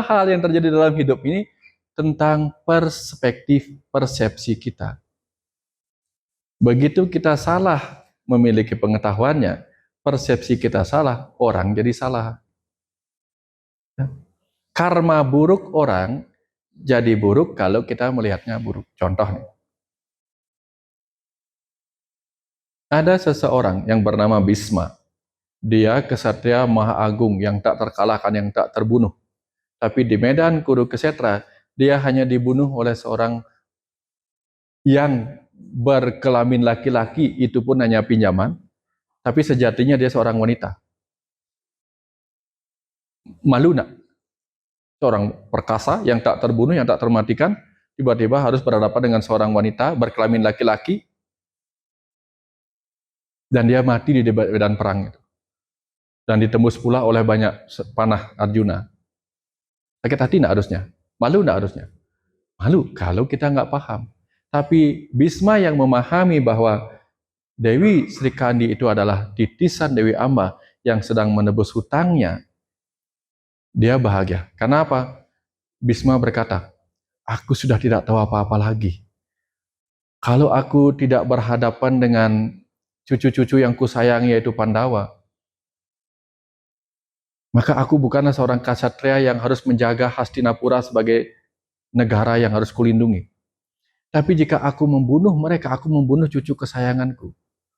hal yang terjadi dalam hidup ini tentang perspektif persepsi kita. Begitu kita salah memiliki pengetahuannya, persepsi kita salah, orang jadi salah. Karma buruk orang jadi buruk kalau kita melihatnya buruk. Contoh nih. Ada seseorang yang bernama Bhisma. Dia kesatria maha agung yang tak terkalahkan, yang tak terbunuh. Tapi di medan Kurukshetra, dia hanya dibunuh oleh seorang yang berkelamin laki-laki, itu pun hanya pinjaman, tapi sejatinya dia seorang wanita. Malu nak? Seorang perkasa yang tak terbunuh, yang tak termatikan, tiba-tiba harus berhadapan dengan seorang wanita berkelamin laki-laki, dan dia mati di medan perang itu. Dan ditembus pula oleh banyak panah Arjuna. Sakit hati enggak harusnya? Malu enggak harusnya? Malu kalau kita nggak paham. Tapi Bhisma yang memahami bahwa Dewi Sri Kandi itu adalah titisan Dewi Amba yang sedang menebus hutangnya, dia bahagia. Karena apa? Bhisma berkata, aku sudah tidak tahu apa-apa lagi. Kalau aku tidak berhadapan dengan cucu-cucu yang kusayangi yaitu Pandawa, maka aku bukanlah seorang ksatria yang harus menjaga Hastinapura sebagai negara yang harus kulindungi. Tapi jika aku membunuh mereka, aku membunuh cucu kesayanganku.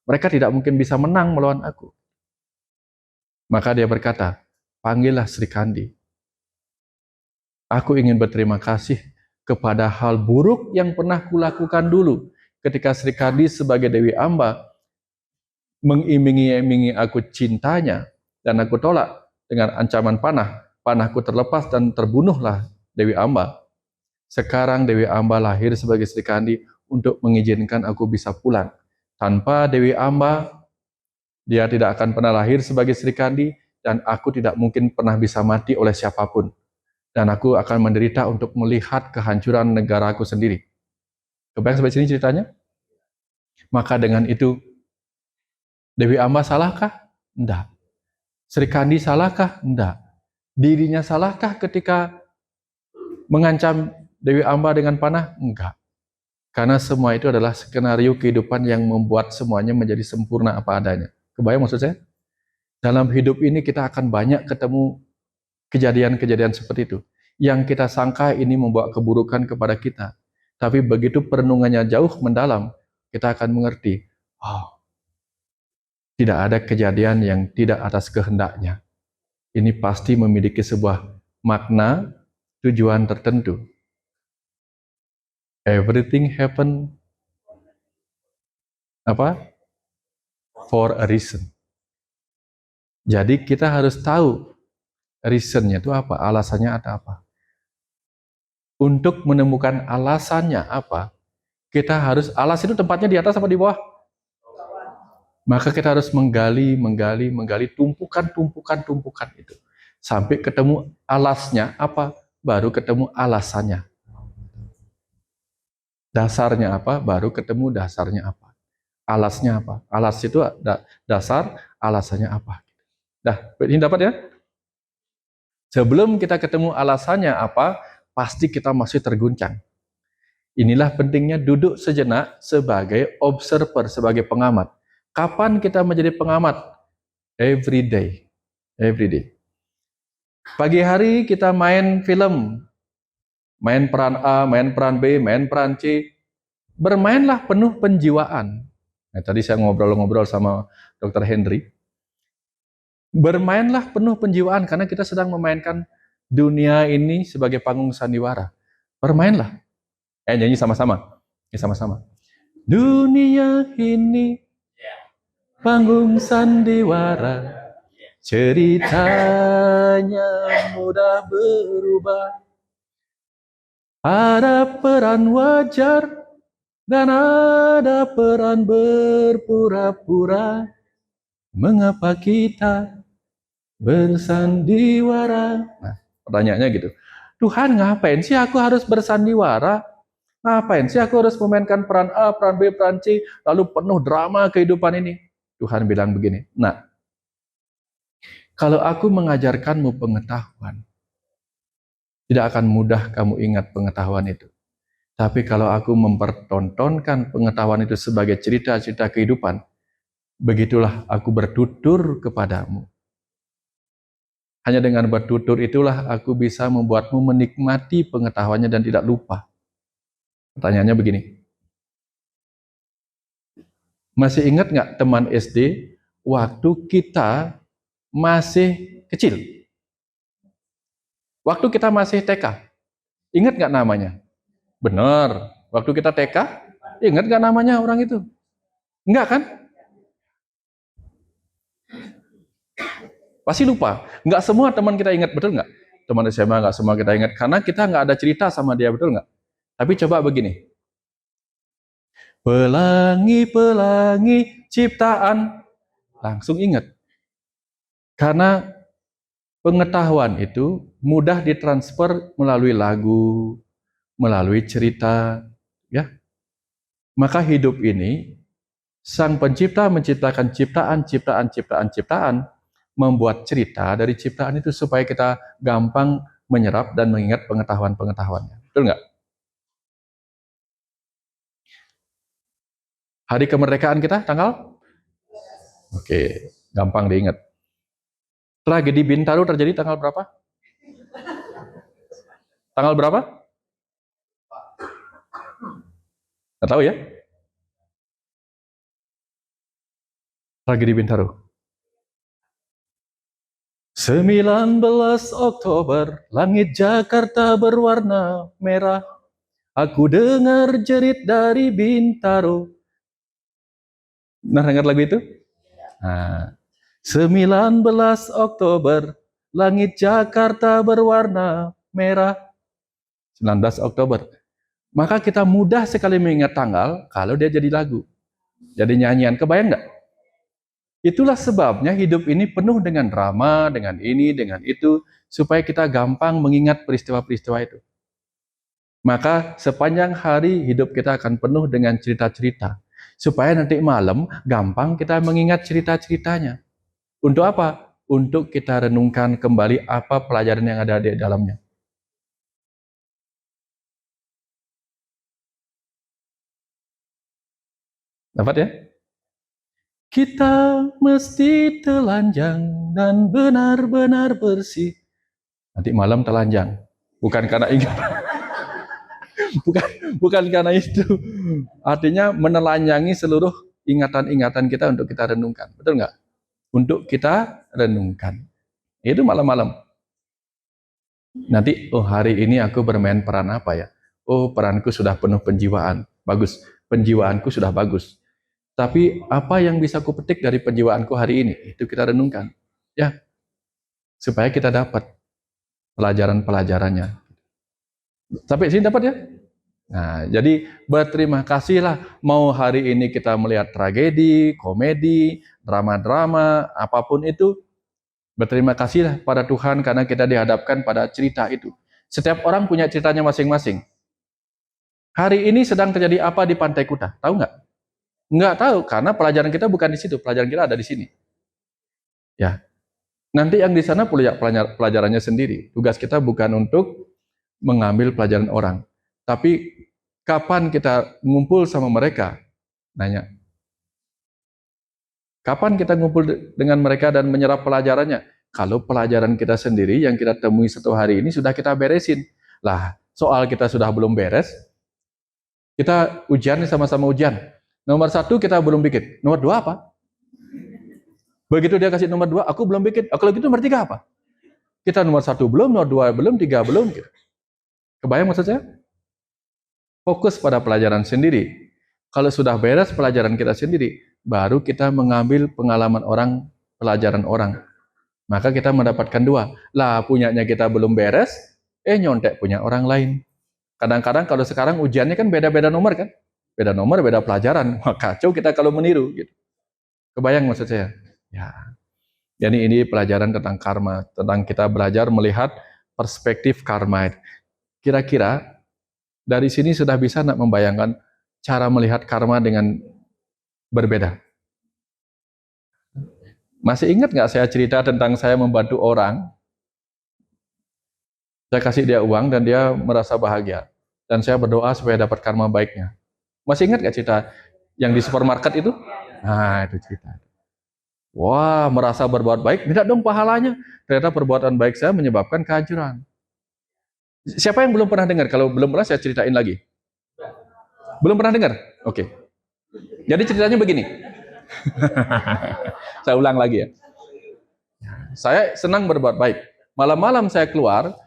Mereka tidak mungkin bisa menang melawan aku. Maka dia berkata, panggillah Sri Kandi. Aku ingin berterima kasih kepada hal buruk yang pernah kulakukan dulu. Ketika Sri Kandi sebagai Dewi Amba mengiming-imingi aku cintanya, dan aku tolak dengan ancaman panah. Panahku terlepas dan terbunuhlah Dewi Amba. Sekarang Dewi Amba lahir sebagai Sri Kandi untuk mengizinkan aku bisa pulang. Tanpa Dewi Amba, dia tidak akan pernah lahir sebagai Sri Kandi, dan aku tidak mungkin pernah bisa mati oleh siapapun. Dan aku akan menderita untuk melihat kehancuran negaraku sendiri. Kebayang sampai sini ceritanya? Maka dengan itu, Dewi Amba salahkah? Tidak. Sri Kandi salahkah? Tidak. Dirinya salahkah ketika mengancam Dewi Amba dengan panah? Enggak. Karena semua itu adalah skenario kehidupan yang membuat semuanya menjadi sempurna apa adanya. Kebayang maksud saya? Dalam hidup ini kita akan banyak ketemu kejadian-kejadian seperti itu. Yang kita sangka ini membawa keburukan kepada kita. Tapi begitu perenungannya jauh mendalam, kita akan mengerti, oh, tidak ada kejadian yang tidak atas kehendaknya. Ini pasti memiliki sebuah makna, tujuan tertentu. Everything happen for a reason. Jadi kita harus tahu reasonnya itu apa, alasannya ada apa. Untuk menemukan alasannya apa, kita harus, alas itu tempatnya di atas apa di bawah? Maka kita harus menggali, tumpukan itu. Sampai ketemu alasnya apa, baru ketemu alasannya. Dasarnya apa, baru ketemu dasarnya apa. Alasnya apa? Alas itu dasar, alasannya apa. Dah, ini dapat ya? Sebelum kita ketemu alasannya apa, pasti kita masih terguncang. Inilah pentingnya duduk sejenak sebagai observer, sebagai pengamat. Kapan kita menjadi pengamat? Every day. Every day. Pagi hari kita main film, main peran A, main peran B, main peran C. Bermainlah penuh penjiwaan. Nah, tadi saya ngobrol-ngobrol sama Dr. Henry. Bermainlah penuh penjiwaan karena kita sedang memainkan dunia ini sebagai panggung sandiwara. Bermainlah. Nyanyi sama-sama. Sama-sama. Dunia ini panggung sandiwara, ceritanya mudah berubah. Ada peran wajar dan ada peran berpura-pura. Mengapa kita bersandiwara? Nah, pertanyaannya gitu. Tuhan, ngapain sih aku harus bersandiwara? Ngapain sih aku harus memainkan peran A, peran B, peran C, lalu penuh drama kehidupan ini? Tuhan bilang begini, nah, kalau aku mengajarkanmu pengetahuan, tidak akan mudah kamu ingat pengetahuan itu. Tapi kalau aku mempertontonkan pengetahuan itu sebagai cerita-cerita kehidupan, begitulah aku bertutur kepadamu. Hanya dengan bertutur itulah aku bisa membuatmu menikmati pengetahuannya dan tidak lupa. Pertanyaannya begini, masih ingat nggak teman SD waktu kita masih kecil? Waktu kita masih TK, ingat nggak namanya? Benar, waktu kita TK, ingat nggak namanya orang itu? Enggak kan? Pasti lupa. Nggak semua teman kita ingat, betul nggak? Teman SMA nggak semua kita ingat, karena kita nggak ada cerita sama dia, betul nggak? Tapi coba begini, pelangi-pelangi ciptaan, langsung ingat. Karena pengetahuan itu mudah ditransfer melalui lagu, melalui cerita, ya. Maka hidup ini, Sang Pencipta menciptakan ciptaan, membuat cerita dari ciptaan itu supaya kita gampang menyerap dan mengingat pengetahuan-pengetahuannya. Betul nggak? Hari kemerdekaan kita tanggal? Oke, gampang diingat. Tragedi Bintaro terjadi tanggal berapa? Tanggal berapa? Nggak tahu ya? Tragedi Bintaro. 19 Oktober, langit Jakarta berwarna merah. Aku dengar jerit dari Bintaro. Pernah dengar lagu itu? Nah, 19 Oktober, langit Jakarta berwarna merah. 19 Oktober. Maka kita mudah sekali mengingat tanggal kalau dia jadi lagu. Jadi nyanyian, kebayang nggak? Itulah sebabnya hidup ini penuh dengan drama, dengan ini, dengan itu, supaya kita gampang mengingat peristiwa-peristiwa itu. Maka sepanjang hari hidup kita akan penuh dengan cerita-cerita. Supaya nanti malam gampang kita mengingat cerita-ceritanya. Untuk apa? Untuk kita renungkan kembali apa pelajaran yang ada di dalamnya. Dapat ya? Kita mesti telanjang dan benar-benar bersih. Nanti malam telanjang. Bukan karena ingat. bukan karena itu. Artinya menelanjangi seluruh ingatan-ingatan kita untuk kita renungkan. Betul nggak? Untuk kita renungkan. Itu malam-malam. Nanti, oh hari ini aku bermain peran apa ya? Oh peranku sudah penuh penjiwaan. Bagus. Penjiwaanku sudah bagus. Tapi apa yang bisa aku petik dari penjiwaanku hari ini? Itu kita renungkan. Ya, supaya kita dapat pelajaran-pelajarannya. Sampai sini dapat ya? Nah, jadi berterima kasihlah mau hari ini kita melihat tragedi, komedi, drama-drama, apapun itu. Berterima kasihlah pada Tuhan karena kita dihadapkan pada cerita itu. Setiap orang punya ceritanya masing-masing. Hari ini sedang terjadi apa di Pantai Kuta? Tahu nggak? Nggak tahu, karena pelajaran kita bukan di situ. Pelajaran kita ada di sini. Ya, nanti yang di sana punya pelajarannya sendiri. Tugas kita bukan untuk mengambil pelajaran orang. Tapi kapan kita ngumpul sama mereka? Nanya. Kapan kita ngumpul dengan mereka dan menyerap pelajarannya? Kalau pelajaran kita sendiri yang kita temui satu hari ini sudah kita beresin. Lah, soal kita sudah belum beres, kita ujian sama-sama ujian. Nomor 1 kita belum bikin. Nomor 2 apa? Begitu dia kasih nomor 2, aku belum bikin. Kalau gitu nomor 3 apa? Kita nomor 1 belum, nomor 2 belum, 3 belum. Gitu. Kebayang maksud saya? Fokus pada pelajaran sendiri. Kalau sudah beres pelajaran kita sendiri, baru kita mengambil pengalaman orang, pelajaran orang. Maka kita mendapatkan 2. Lah, punyanya kita belum beres, nyontek punya orang lain. Kadang-kadang kalau sekarang ujiannya kan beda-beda nomor kan? Beda nomor, beda pelajaran. Wah, kacau kita kalau meniru. Gitu. Kebayang maksud saya? Ya. Jadi ini pelajaran tentang karma, tentang kita belajar melihat perspektif karma. Kira-kira dari sini sudah bisa nak membayangkan cara melihat karma dengan berbeda. Masih ingat nggak saya cerita tentang saya membantu orang? Saya kasih dia uang dan dia merasa bahagia. Dan saya berdoa supaya dapat karma baiknya. Masih ingat nggak cerita yang di supermarket itu? Nah, itu cerita. Wah, merasa berbuat baik, minta dong pahalanya. Ternyata perbuatan baik saya menyebabkan kehancuran. Siapa yang belum pernah dengar? Kalau belum pernah, saya ceritain lagi. Belum pernah dengar? Oke. Jadi ceritanya begini. Saya ulang lagi ya. Saya senang berbuat baik. Malam-malam saya keluar,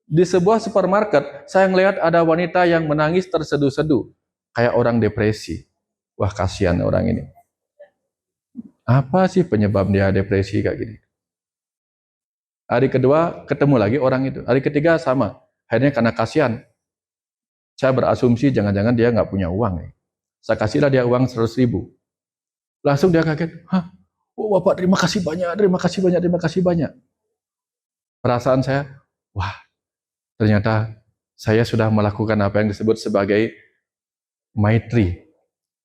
di sebuah supermarket, saya melihat ada wanita yang menangis terseduh-seduh. Kayak orang depresi. Wah, kasihan orang ini. Apa sih penyebab dia depresi kayak gini? Hari kedua, ketemu lagi orang itu. Hari ketiga, sama. Akhirnya karena kasihan, saya berasumsi jangan-jangan dia nggak punya uang. Saya kasihlah dia uang 100.000. Langsung dia kaget. Hah? Oh, Bapak terima kasih banyak, terima kasih banyak, terima kasih banyak. Perasaan saya, wah, ternyata saya sudah melakukan apa yang disebut sebagai maitri.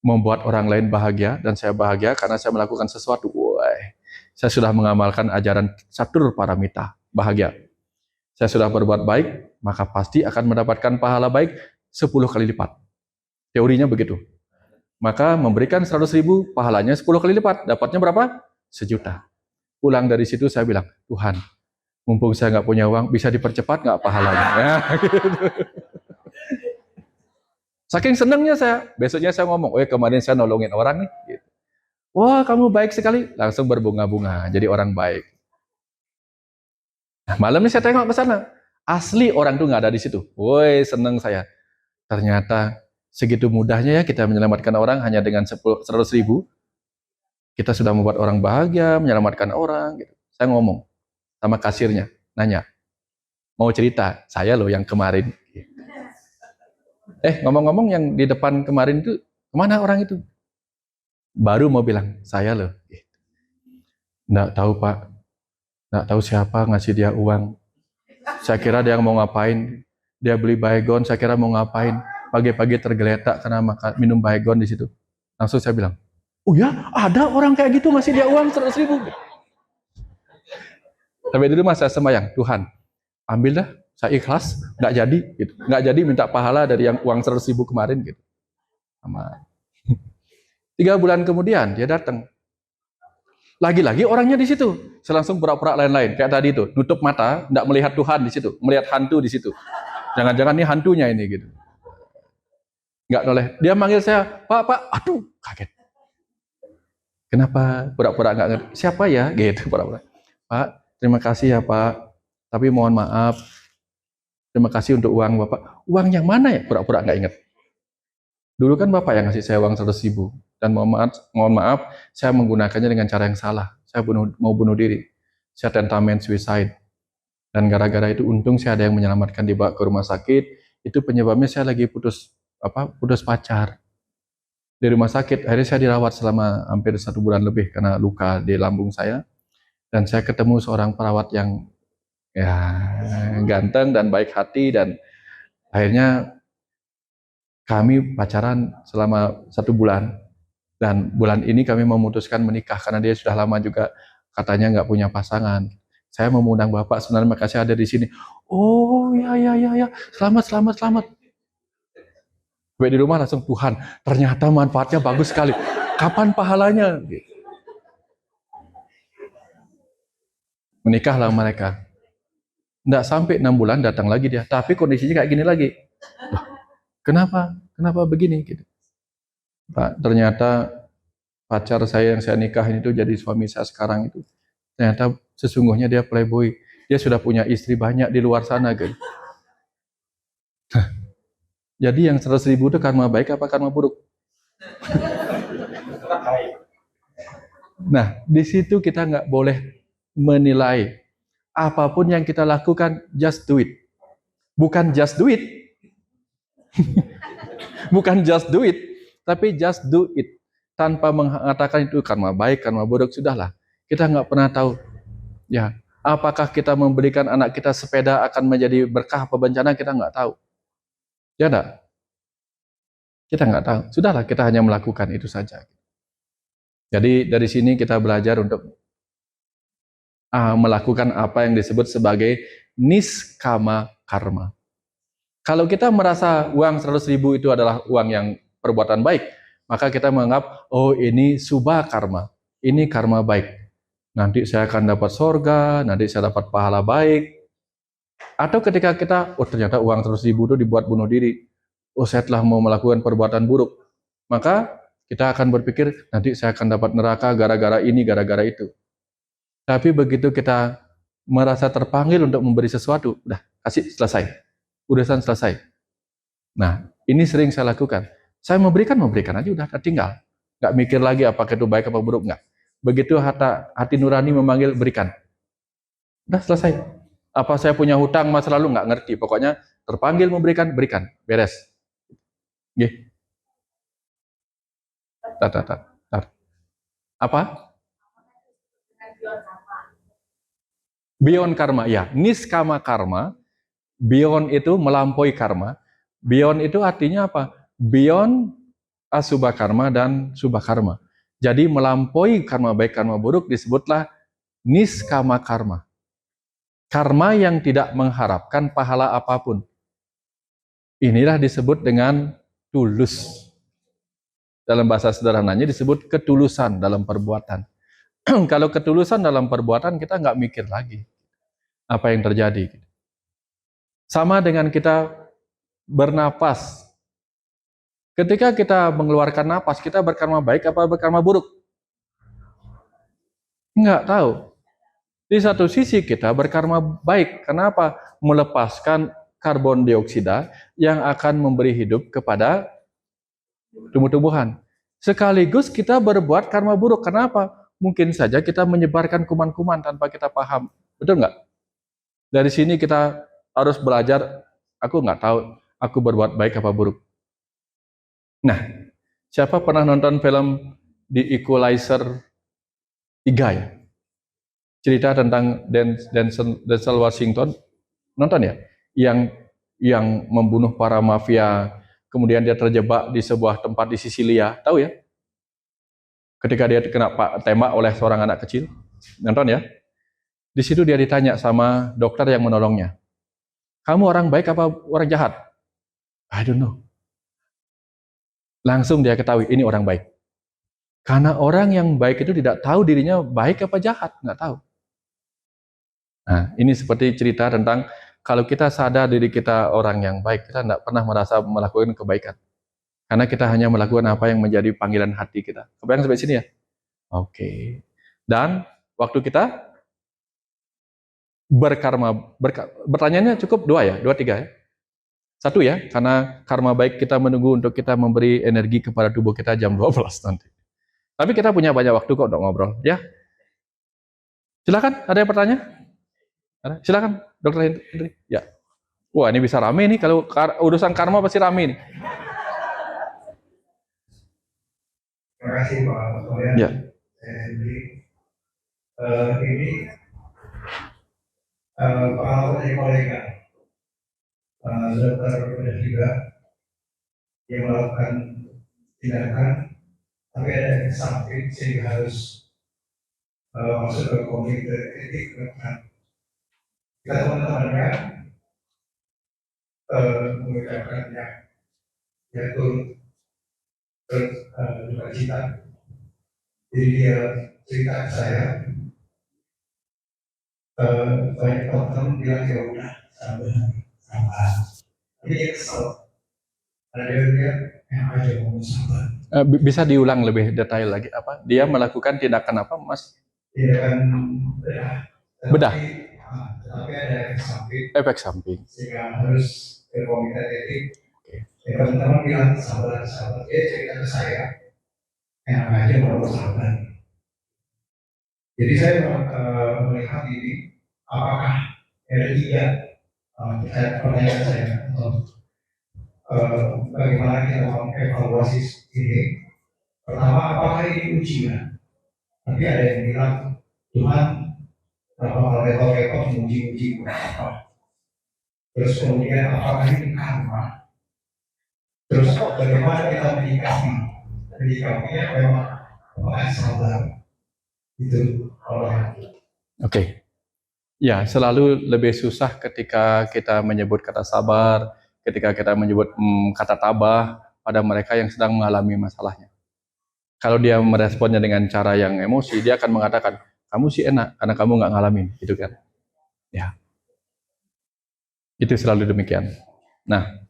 Membuat orang lain bahagia, dan saya bahagia karena saya melakukan sesuatu. Wah, saya sudah mengamalkan ajaran Catur Paramita, bahagia. Saya sudah berbuat baik, maka pasti akan mendapatkan pahala baik 10 kali lipat. Teorinya begitu. Maka memberikan 100.000, pahalanya 10 kali lipat. Dapatnya berapa? 1.000.000. Pulang dari situ saya bilang, Tuhan, mumpung saya nggak punya uang, bisa dipercepat nggak pahalanya? Ya, gitu. Saking senangnya saya, besoknya saya ngomong, kemarin saya nolongin orang nih. Gitu. Wah, kamu baik sekali. Langsung berbunga-bunga, jadi orang baik. Nah, malamnya saya tengok ke sana. Asli orang tuh nggak ada di situ. Woi, seneng saya. Ternyata segitu mudahnya ya kita menyelamatkan orang hanya dengan 100.000. Kita sudah membuat orang bahagia, menyelamatkan orang. Gitu. Saya ngomong sama kasirnya, nanya, mau cerita, saya loh yang kemarin. Ngomong-ngomong yang di depan kemarin itu, kemana orang itu? Baru mau bilang, saya loh. Nggak tahu Pak, nggak tahu siapa ngasih dia uang. Saya kira dia mau ngapain. Dia beli baygon, saya kira mau ngapain. Pagi-pagi tergeletak karena minum baygon di situ. Langsung saya bilang, oh ya, ada orang kayak gitu ngasih dia uang 100.000. Tapi dulu mas saya sembahyang, Tuhan, ambil dah, saya ikhlas, nggak jadi, gitu. Nggak jadi minta pahala dari yang uang 100.000 kemarin, gitu. Sama 3 bulan kemudian dia datang. Lagi-lagi orangnya di situ. Saya langsung pura-pura lain-lain, kayak tadi itu, nutup mata, nggak melihat Tuhan di situ, melihat hantu di situ. Jangan-jangan ini hantunya ini, gitu. Nggak boleh. Dia manggil saya, Pak, aduh, kaget. Kenapa pura-pura nggak ngerti? Siapa ya? Gitu, pura-pura. Pak, terima kasih ya Pak. Tapi mohon maaf, terima kasih untuk uang Bapak. Uang yang mana ya? Pura-pura nggak ingat. Dulu kan Bapak yang ngasih saya uang 100.000. Dan mohon maaf, saya menggunakannya dengan cara yang salah. Saya mau bunuh diri. Saya tentamen suicide. Dan gara-gara itu untung saya ada yang menyelamatkan, dibawa ke rumah sakit. Itu penyebabnya saya lagi putus pacar. Di rumah sakit, akhirnya saya dirawat selama hampir 1 bulan lebih karena luka di lambung saya. Dan saya ketemu seorang perawat yang ya ganteng dan baik hati, dan akhirnya kami pacaran selama 1 bulan, dan bulan ini kami memutuskan menikah karena dia sudah lama juga katanya nggak punya pasangan. Saya mau mengundang Bapak, sebenarnya makasih ada di sini. Oh ya, selamat. Gue di rumah langsung, Tuhan, ternyata manfaatnya bagus sekali. Kapan pahalanya? Menikahlah mereka. Nggak sampai 6 bulan datang lagi dia, tapi kondisinya kayak gini lagi. Loh, kenapa begini? Gitu. Pak, ternyata pacar saya yang saya nikahin itu jadi suami saya sekarang itu. Ternyata sesungguhnya dia playboy. Dia sudah punya istri banyak di luar sana, gitu. Jadi yang 100.000 itu karma baik apa karma buruk? Nah, di situ kita nggak boleh menilai. Apapun yang kita lakukan, just do it. Bukan just do it. Bukan just do it, tapi just do it. Tanpa mengatakan itu karma baik, karma buruk, sudahlah. Kita nggak pernah tahu. Ya, apakah kita memberikan anak kita sepeda akan menjadi berkah apa bencana, kita nggak tahu. Ya enggak? Kita nggak tahu. Sudahlah, kita hanya melakukan itu saja. Jadi dari sini kita belajar untuk melakukan apa yang disebut sebagai niskama karma. Kalau kita merasa uang 100.000 itu adalah uang yang perbuatan baik, maka kita menganggap, oh ini subha karma, ini karma baik. Nanti saya akan dapat sorga, nanti saya dapat pahala baik. Atau ketika kita, oh ternyata uang 100.000 itu dibuat bunuh diri, oh saya telah mau melakukan perbuatan buruk, maka kita akan berpikir, nanti saya akan dapat neraka gara-gara ini, gara-gara itu. Tapi begitu kita merasa terpanggil untuk memberi sesuatu, udah kasih, selesai. Urusan selesai. Nah, ini sering saya lakukan. Saya memberikan aja, udah tinggal. Nggak mikir lagi apakah itu baik apa buruk, nggak. Begitu hati nurani memanggil, berikan. Udah selesai. Apa saya punya hutang masa lalu, nggak ngerti. Pokoknya terpanggil memberikan, berikan. Beres. Gih. Tar. Apa? Beyond karma, ya. Niskama karma. Beyond itu melampaui karma. Beyond itu artinya apa? Beyond asubha karma dan subha karma. Jadi melampaui karma baik, karma buruk disebutlah niskama karma. Karma yang tidak mengharapkan pahala apapun. Inilah disebut dengan tulus. Dalam bahasa sederhananya disebut ketulusan dalam perbuatan. Kalau ketulusan dalam perbuatan, kita nggak mikir lagi apa yang terjadi. Sama dengan kita bernapas. Ketika kita mengeluarkan napas, kita berkarma baik apa berkarma buruk? Nggak tahu. Di satu sisi kita berkarma baik. Kenapa? Melepaskan karbon dioksida yang akan memberi hidup kepada tumbuh-tumbuhan. Sekaligus kita berbuat karma buruk. Kenapa? Mungkin saja kita menyebarkan kuman-kuman tanpa kita paham. Betul nggak? Dari sini kita harus belajar, aku nggak tahu aku berbuat baik apa buruk. Nah, siapa pernah nonton film The Equalizer 3 ya? Cerita tentang Denzel Washington, nonton ya? Yang membunuh para mafia, kemudian dia terjebak di sebuah tempat di Sisilia, tahu ya? Ketika dia kena tembak oleh seorang anak kecil, nonton ya? Di situ dia ditanya sama dokter yang menolongnya, kamu orang baik apa orang jahat? I don't know. Langsung dia ketahui ini orang baik. Karena orang yang baik itu tidak tahu dirinya baik apa jahat, nggak tahu. Nah, ini seperti cerita tentang kalau kita sadar diri kita orang yang baik, kita tidak pernah merasa melakukan kebaikan. Karena kita hanya melakukan apa yang menjadi panggilan hati kita. Kebayang sampai sini ya? Oke. Dan waktu kita berkarma, pertanyaannya cukup dua ya, dua tiga ya. Satu ya, karena karma baik kita menunggu untuk kita memberi energi kepada tubuh kita jam 12 nanti. Tapi kita punya banyak waktu kok untuk ngobrol, ya. Silakan, ada yang bertanya? Silakan, Dokter Hendri. Ya. Wah, ini bisa rame nih kalau urusan karma pasti rame nih. Terima kasih Pak Soya. Ya. Hendri. Ini pengalaman dari kolega dokter udah juga yang melakukan tindakan, tapi ada yang samping sehingga harus masuk ke komite etik dokter. Kita teman-temannya mengucapkan ya turut duka cita. Jadi dia cerita ke saya, banyak teman-teman bilang ya udah sabar. Tapi dia kesel. Karena dia bilang yang aja ngomong sabar. Bisa diulang lebih detail lagi apa? Dia melakukan tindakan apa, Mas? Tindakan Bedah. Tapi ada Efek samping. Sehingga harus ke komite etik. Ya, teman-teman bilang sabar. Dia cerita ke saya, yang aja ngomong sabar. Jadi saya melihat ini, apakah ada tiga pertanyaan saya, bagaimana kita mengevaluasi ini. Pertama, apakah ini ujian? Tapi ada yang bilang, Tuhan kalau repot-repot menguji apa? Terus kemudian apakah ini karma? Terus bagaimana kita menyikapinya memang apakah sabar? Itu kalau Oke. Ya, selalu lebih susah ketika kita menyebut kata sabar, ketika kita menyebut kata tabah pada mereka yang sedang mengalami masalahnya. Kalau dia meresponnya dengan cara yang emosi, dia akan mengatakan, kamu sih enak karena kamu nggak ngalamin, gitu kan? Ya, itu selalu demikian. Nah,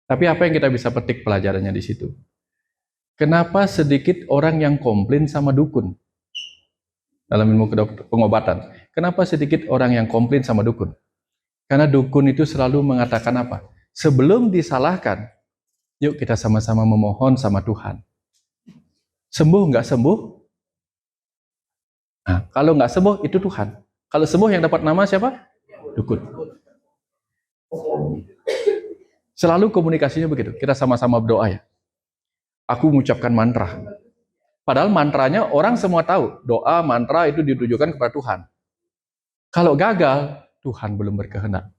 tapi apa yang kita bisa petik pelajarannya di situ? Kenapa sedikit orang yang komplain sama dukun dalam ilmu pengobatan? Kenapa sedikit orang yang komplain sama dukun? Karena dukun itu selalu mengatakan apa? Sebelum disalahkan, yuk kita sama-sama memohon sama Tuhan. Sembuh nggak sembuh? Nah, kalau nggak sembuh itu Tuhan. Kalau sembuh yang dapat nama siapa? Dukun. Selalu komunikasinya begitu. Kita sama-sama berdoa ya. Aku mengucapkan mantra. Padahal mantranya orang semua tahu. Doa, mantra itu ditujukan kepada Tuhan. Kalau gagal, Tuhan belum berkehendak.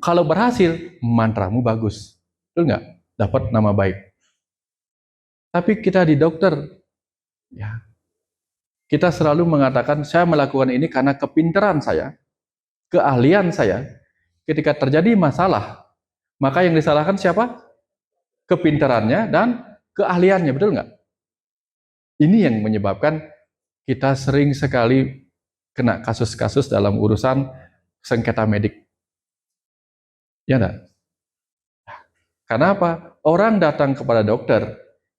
Kalau berhasil, mantramu bagus. Betul nggak? Dapat nama baik. Tapi kita di dokter, ya, kita selalu mengatakan, saya melakukan ini karena kepintaran saya, keahlian saya. Ketika terjadi masalah, maka yang disalahkan siapa? Kepintarannya dan keahliannya, betul nggak? Ini yang menyebabkan kita sering sekali kena kasus-kasus dalam urusan sengketa medik. Ya enggak? Karena apa? Orang datang kepada dokter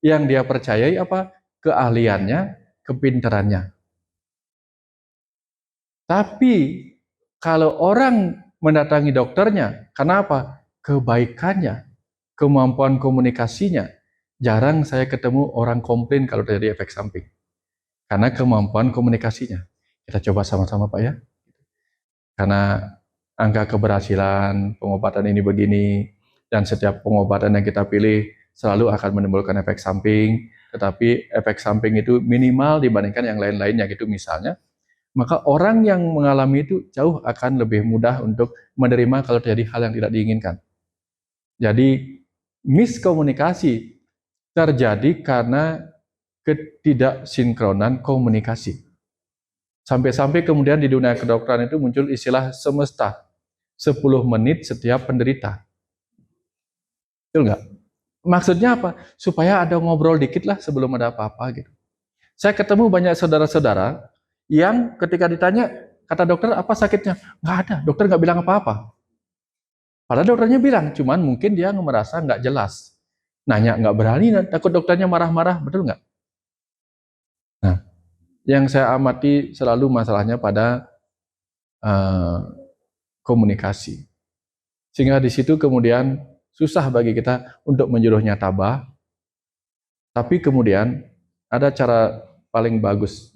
yang dia percayai apa? Keahliannya, kepintarannya. Tapi kalau orang mendatangi dokternya, kenapa? Kebaikannya, kemampuan komunikasinya. Jarang saya ketemu orang komplain kalau terjadi efek samping. Karena kemampuan komunikasinya. Kita coba sama-sama Pak ya. Karena angka keberhasilan pengobatan ini begini, dan setiap pengobatan yang kita pilih selalu akan menimbulkan efek samping, tetapi efek samping itu minimal dibandingkan yang lain-lainnya gitu misalnya, maka orang yang mengalami itu jauh akan lebih mudah untuk menerima kalau terjadi hal yang tidak diinginkan. Jadi miskomunikasi terjadi karena ketidaksinkronan komunikasi. Sampai-sampai kemudian di dunia kedokteran itu muncul istilah semesta, 10 menit setiap penderita. Betul nggak? Maksudnya apa? Supaya ada ngobrol dikit lah sebelum ada apa-apa gitu. Saya ketemu banyak saudara-saudara yang ketika ditanya, kata dokter apa sakitnya? Nggak ada, dokter nggak bilang apa-apa. Padahal dokternya bilang, cuman mungkin dia merasa nggak jelas. Nanya nggak berani, takut dokternya marah-marah, betul nggak? Nah, yang saya amati selalu masalahnya pada komunikasi. Sehingga di situ kemudian susah bagi kita untuk menyuruhnya tabah, tapi kemudian ada cara paling bagus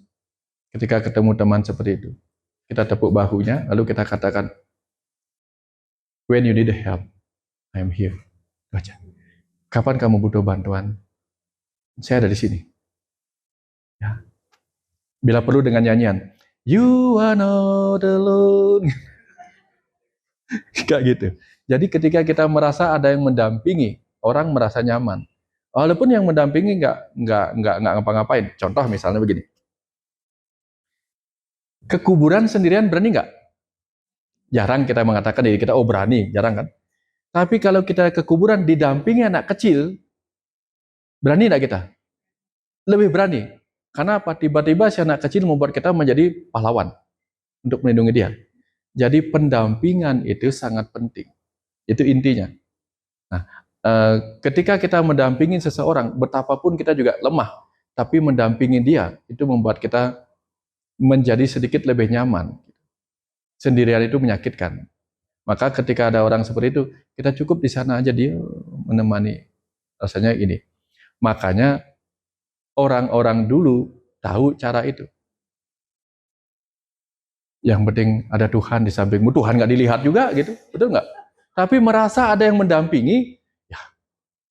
ketika ketemu teman seperti itu. Kita tepuk bahunya, lalu kita katakan, when you need help, I am here. Baca. Kapan kamu butuh bantuan? Saya ada di sini. Ya. Bila perlu dengan nyanyian, you are not alone. Kayak gitu. Jadi ketika kita merasa ada yang mendampingi, orang merasa nyaman. Walaupun yang mendampingi nggak ngapa-ngapain. Contoh misalnya begini. Ke kuburan sendirian berani nggak? Jarang kita mengatakan diri kita, oh berani, jarang kan? Tapi kalau kita ke kuburan didampingi anak kecil, berani nggak kita? Lebih berani. Karena apa? Tiba-tiba si anak kecil membuat kita menjadi pahlawan untuk melindungi dia. Jadi pendampingan itu sangat penting. Itu intinya. Nah, ketika kita mendampingi seseorang, betapapun kita juga lemah, tapi mendampingi dia itu membuat kita menjadi sedikit lebih nyaman. Sendirian itu menyakitkan. Maka ketika ada orang seperti itu, kita cukup di sana aja dia menemani. Rasanya ini. Makanya orang-orang dulu tahu cara itu. Yang penting ada Tuhan di sampingmu, Tuhan nggak dilihat juga gitu, betul nggak? Tapi merasa ada yang mendampingi, ya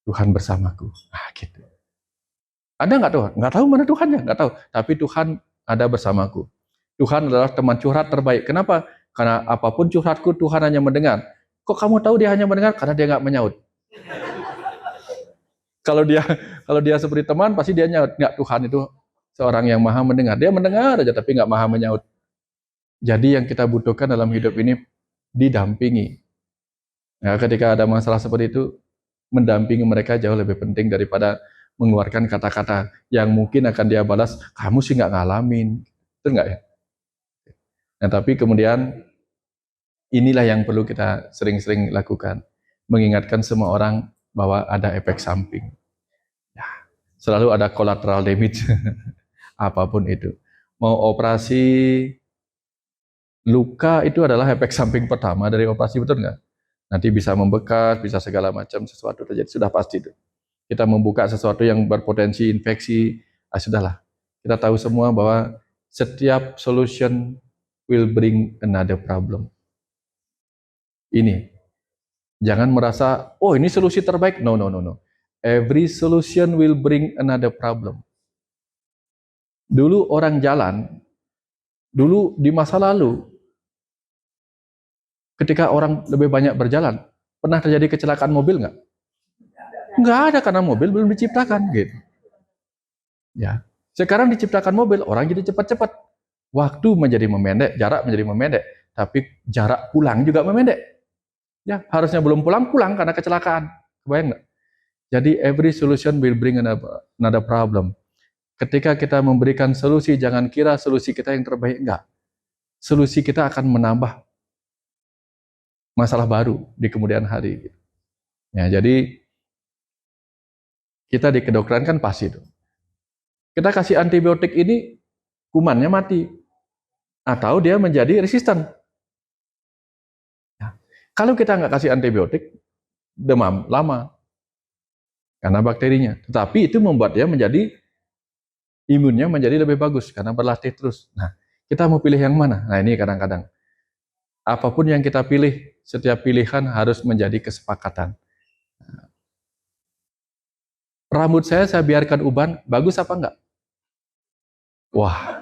Tuhan bersamaku. Nah, gitu. Ada nggak Tuhan? Nggak tahu mana Tuhannya, nggak tahu. Tapi Tuhan ada bersamaku. Tuhan adalah teman curhat terbaik. Kenapa? Karena apapun curhatku Tuhan hanya mendengar. Kok kamu tahu dia hanya mendengar? Karena dia nggak menyaut. Kalau dia seperti teman pasti dia nyaut. Nggak, Tuhan itu seorang yang maha mendengar. Dia mendengar aja tapi nggak maha menyaut. Jadi yang kita butuhkan dalam hidup ini didampingi. Nah, ketika ada masalah seperti itu, mendampingi mereka jauh lebih penting daripada mengeluarkan kata-kata yang mungkin akan dia balas, kamu sih nggak ngalamin. Itu nggak ya? Nah, tapi kemudian inilah yang perlu kita sering-sering lakukan. Mengingatkan semua orang bahwa ada efek samping. Ya, selalu ada collateral damage. Apapun itu. Mau operasi, luka itu adalah efek samping pertama dari operasi, betul nggak? Nanti bisa membekas, bisa segala macam sesuatu terjadi, sudah pasti itu. Kita membuka sesuatu yang berpotensi infeksi, sudahlah. Kita tahu semua bahwa setiap solution will bring another problem. Ini, jangan merasa, oh ini solusi terbaik. No, no, no, no. Every solution will bring another problem. Dulu orang jalan, dulu di masa lalu, ketika orang lebih banyak berjalan, pernah terjadi kecelakaan mobil nggak? Nggak ada, karena mobil belum diciptakan gitu. Ya, sekarang diciptakan mobil, orang jadi cepat-cepat. Waktu menjadi memendek, jarak menjadi memendek, tapi jarak pulang juga memendek. Ya, harusnya belum pulang karena kecelakaan. Kebayang nggak? Jadi every solution will bring another problem. Ketika kita memberikan solusi, jangan kira solusi kita yang terbaik, enggak. Solusi kita akan menambah masalah baru di kemudian hari. Ya, jadi kita di kedokteran kan pasti itu. Kita kasih antibiotik ini, kumannya mati. atau dia menjadi resisten. Ya. Kalau kita nggak kasih antibiotik, demam lama karena bakterinya. Tetapi itu membuat dia menjadi imunnya menjadi lebih bagus karena berlatih terus. Nah, kita mau pilih yang mana? Nah, ini kadang-kadang apapun yang kita pilih, setiap pilihan harus menjadi kesepakatan. Rambut saya biarkan uban, bagus apa enggak? Wah,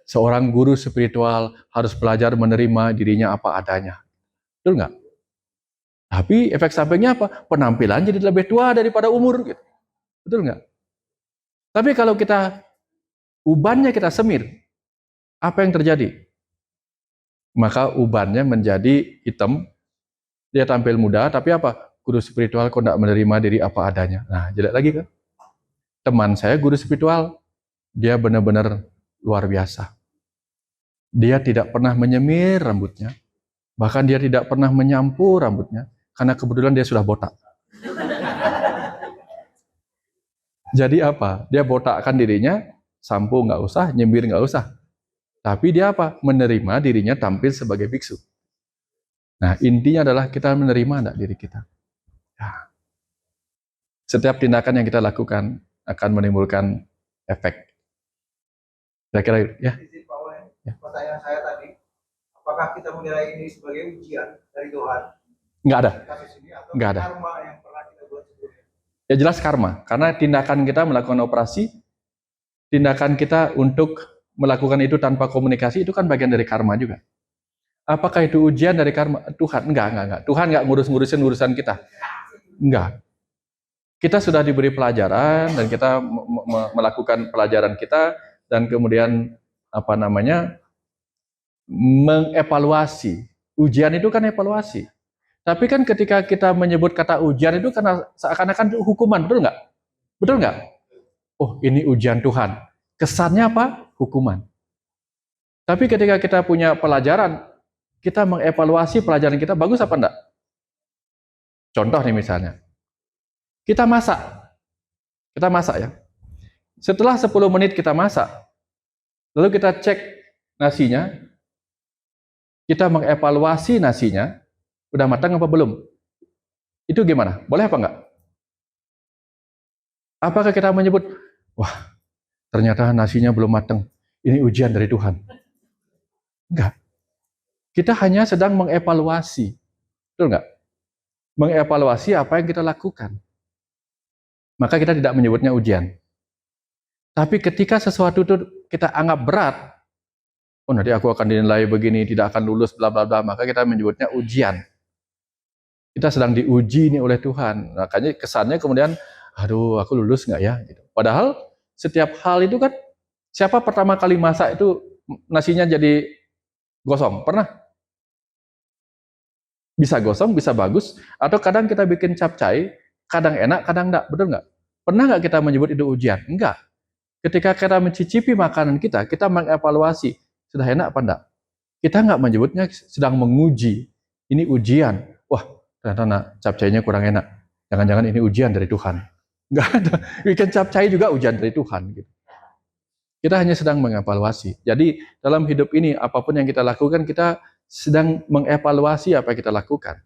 seorang guru spiritual harus belajar menerima dirinya apa adanya. Betul nggak? Tapi efek sampingnya apa? Penampilan jadi lebih tua daripada umur. Gitu. Betul nggak? Tapi kalau kita ubannya kita semir, apa yang terjadi? Maka ubannya menjadi hitam, dia tampil muda, tapi apa? Guru spiritual kok tidak menerima diri apa adanya. Nah, jelek lagi kan? Teman saya guru spiritual, dia benar-benar luar biasa. Dia tidak pernah menyemir rambutnya, bahkan dia tidak pernah menyapu rambutnya, karena kebetulan dia sudah botak. Jadi apa? Dia botakkan dirinya, sampo nggak usah, nyemir nggak usah. Tapi dia apa? Menerima dirinya tampil sebagai biksu. Nah, intinya adalah kita menerima enggak diri kita. Ya. Setiap tindakan yang kita lakukan akan menimbulkan efek. Kira-kira ya. Ya. Pertanyaan saya tadi, apakah kita menilai ini sebagai ujian dari Tuhan? Nggak ada. Kasus ini atau Nggak ada. karma yang pernah kita buat sebelumnya? Ya jelas karma, karena tindakan kita melakukan operasi, tindakan kita untuk melakukan itu tanpa komunikasi itu kan bagian dari karma juga. Apakah itu ujian dari karma Tuhan? Enggak. Tuhan nggak ngurus-ngurusin urusan kita. Enggak. Kita sudah diberi pelajaran dan kita melakukan pelajaran kita dan kemudian mengevaluasi. Ujian itu kan evaluasi. Tapi kan ketika kita menyebut kata ujian itu karena seakan-akan hukuman, betul nggak? Betul nggak? Oh, ini ujian Tuhan. Kesannya apa? Hukuman. Tapi ketika kita punya pelajaran, kita mengevaluasi pelajaran kita bagus apa enggak? Contoh nih misalnya, kita masak ya. Setelah 10 menit kita masak, lalu kita cek nasinya, kita mengevaluasi nasinya, udah matang apa belum? Itu gimana? Boleh apa enggak? Apakah kita menyebut, wah ternyata nasinya belum matang, ini ujian dari Tuhan? Enggak. Kita hanya sedang mengevaluasi. Betul enggak? Mengevaluasi apa yang kita lakukan. Maka kita tidak menyebutnya ujian. Tapi ketika sesuatu itu kita anggap berat, oh nanti aku akan dinilai begini, tidak akan lulus, bla bla bla, maka kita menyebutnya ujian. Kita sedang diuji nih oleh Tuhan. Makanya kesannya kemudian, aduh aku lulus nggak ya? Gitu. Padahal setiap hal itu kan, siapa pertama kali masak itu nasinya jadi gosong? Pernah? Bisa gosong, bisa bagus, atau kadang kita bikin capcay, kadang enak, kadang enggak, betul nggak? Pernah nggak kita menyebut itu ujian? Enggak. Ketika kita mencicipi makanan kita mengevaluasi, sudah enak apa enggak? Kita nggak menyebutnya sedang menguji, ini ujian. Wah, ternyata capcaynya kurang enak. Jangan-jangan ini ujian dari Tuhan. Nggak ada. Bikin capcay juga ujian dari Tuhan. Gitu. Kita hanya sedang mengevaluasi. Jadi dalam hidup ini, apapun yang kita lakukan, kita sedang mengevaluasi apa yang kita lakukan.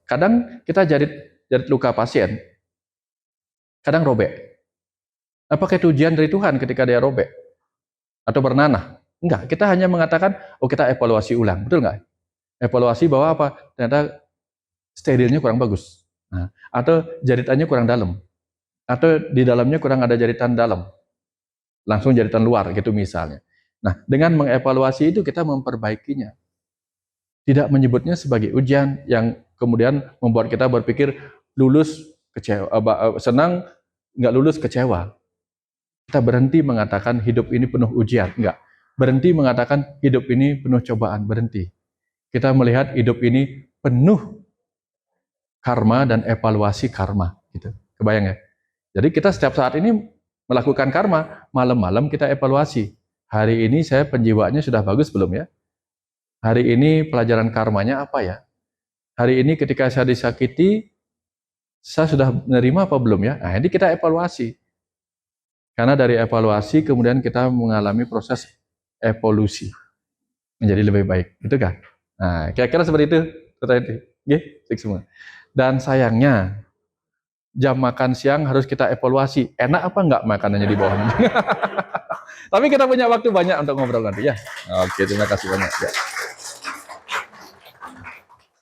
Kadang kita jarit luka pasien, kadang robek. Apakah itu ujian dari Tuhan ketika dia robek? Atau bernanah? Enggak, kita hanya mengatakan, oh kita evaluasi ulang, betul nggak? Evaluasi bahwa apa? Ternyata sterilnya kurang bagus. Nah, atau jaritannya kurang dalam. Atau di dalamnya kurang ada jaritan dalam. Langsung jaritan luar, gitu misalnya. Nah, dengan mengevaluasi itu kita memperbaikinya. Tidak menyebutnya sebagai ujian yang kemudian membuat kita berpikir lulus kecewa, senang, nggak lulus kecewa. Kita berhenti mengatakan hidup ini penuh ujian, enggak. Berhenti mengatakan hidup ini penuh cobaan, berhenti. Kita melihat hidup ini penuh karma dan evaluasi karma, gitu. Kebayang ya? Jadi kita setiap saat ini melakukan karma, malam-malam kita evaluasi. Hari ini saya penjiwaannya sudah bagus belum ya? Hari ini pelajaran karmanya apa ya? Hari ini ketika saya disakiti, saya sudah menerima apa belum ya? Nah, ini kita evaluasi. Karena dari evaluasi kemudian kita mengalami proses evolusi. menjadi lebih baik, gitu kan? Nah, kira-kira seperti itu, Oke, semua. Dan sayangnya jam makan siang harus kita evaluasi. Enak apa enggak makanannya di bawah? Tapi kita punya waktu banyak untuk ngobrol nanti ya. Oke, terima kasih banyak. Ya.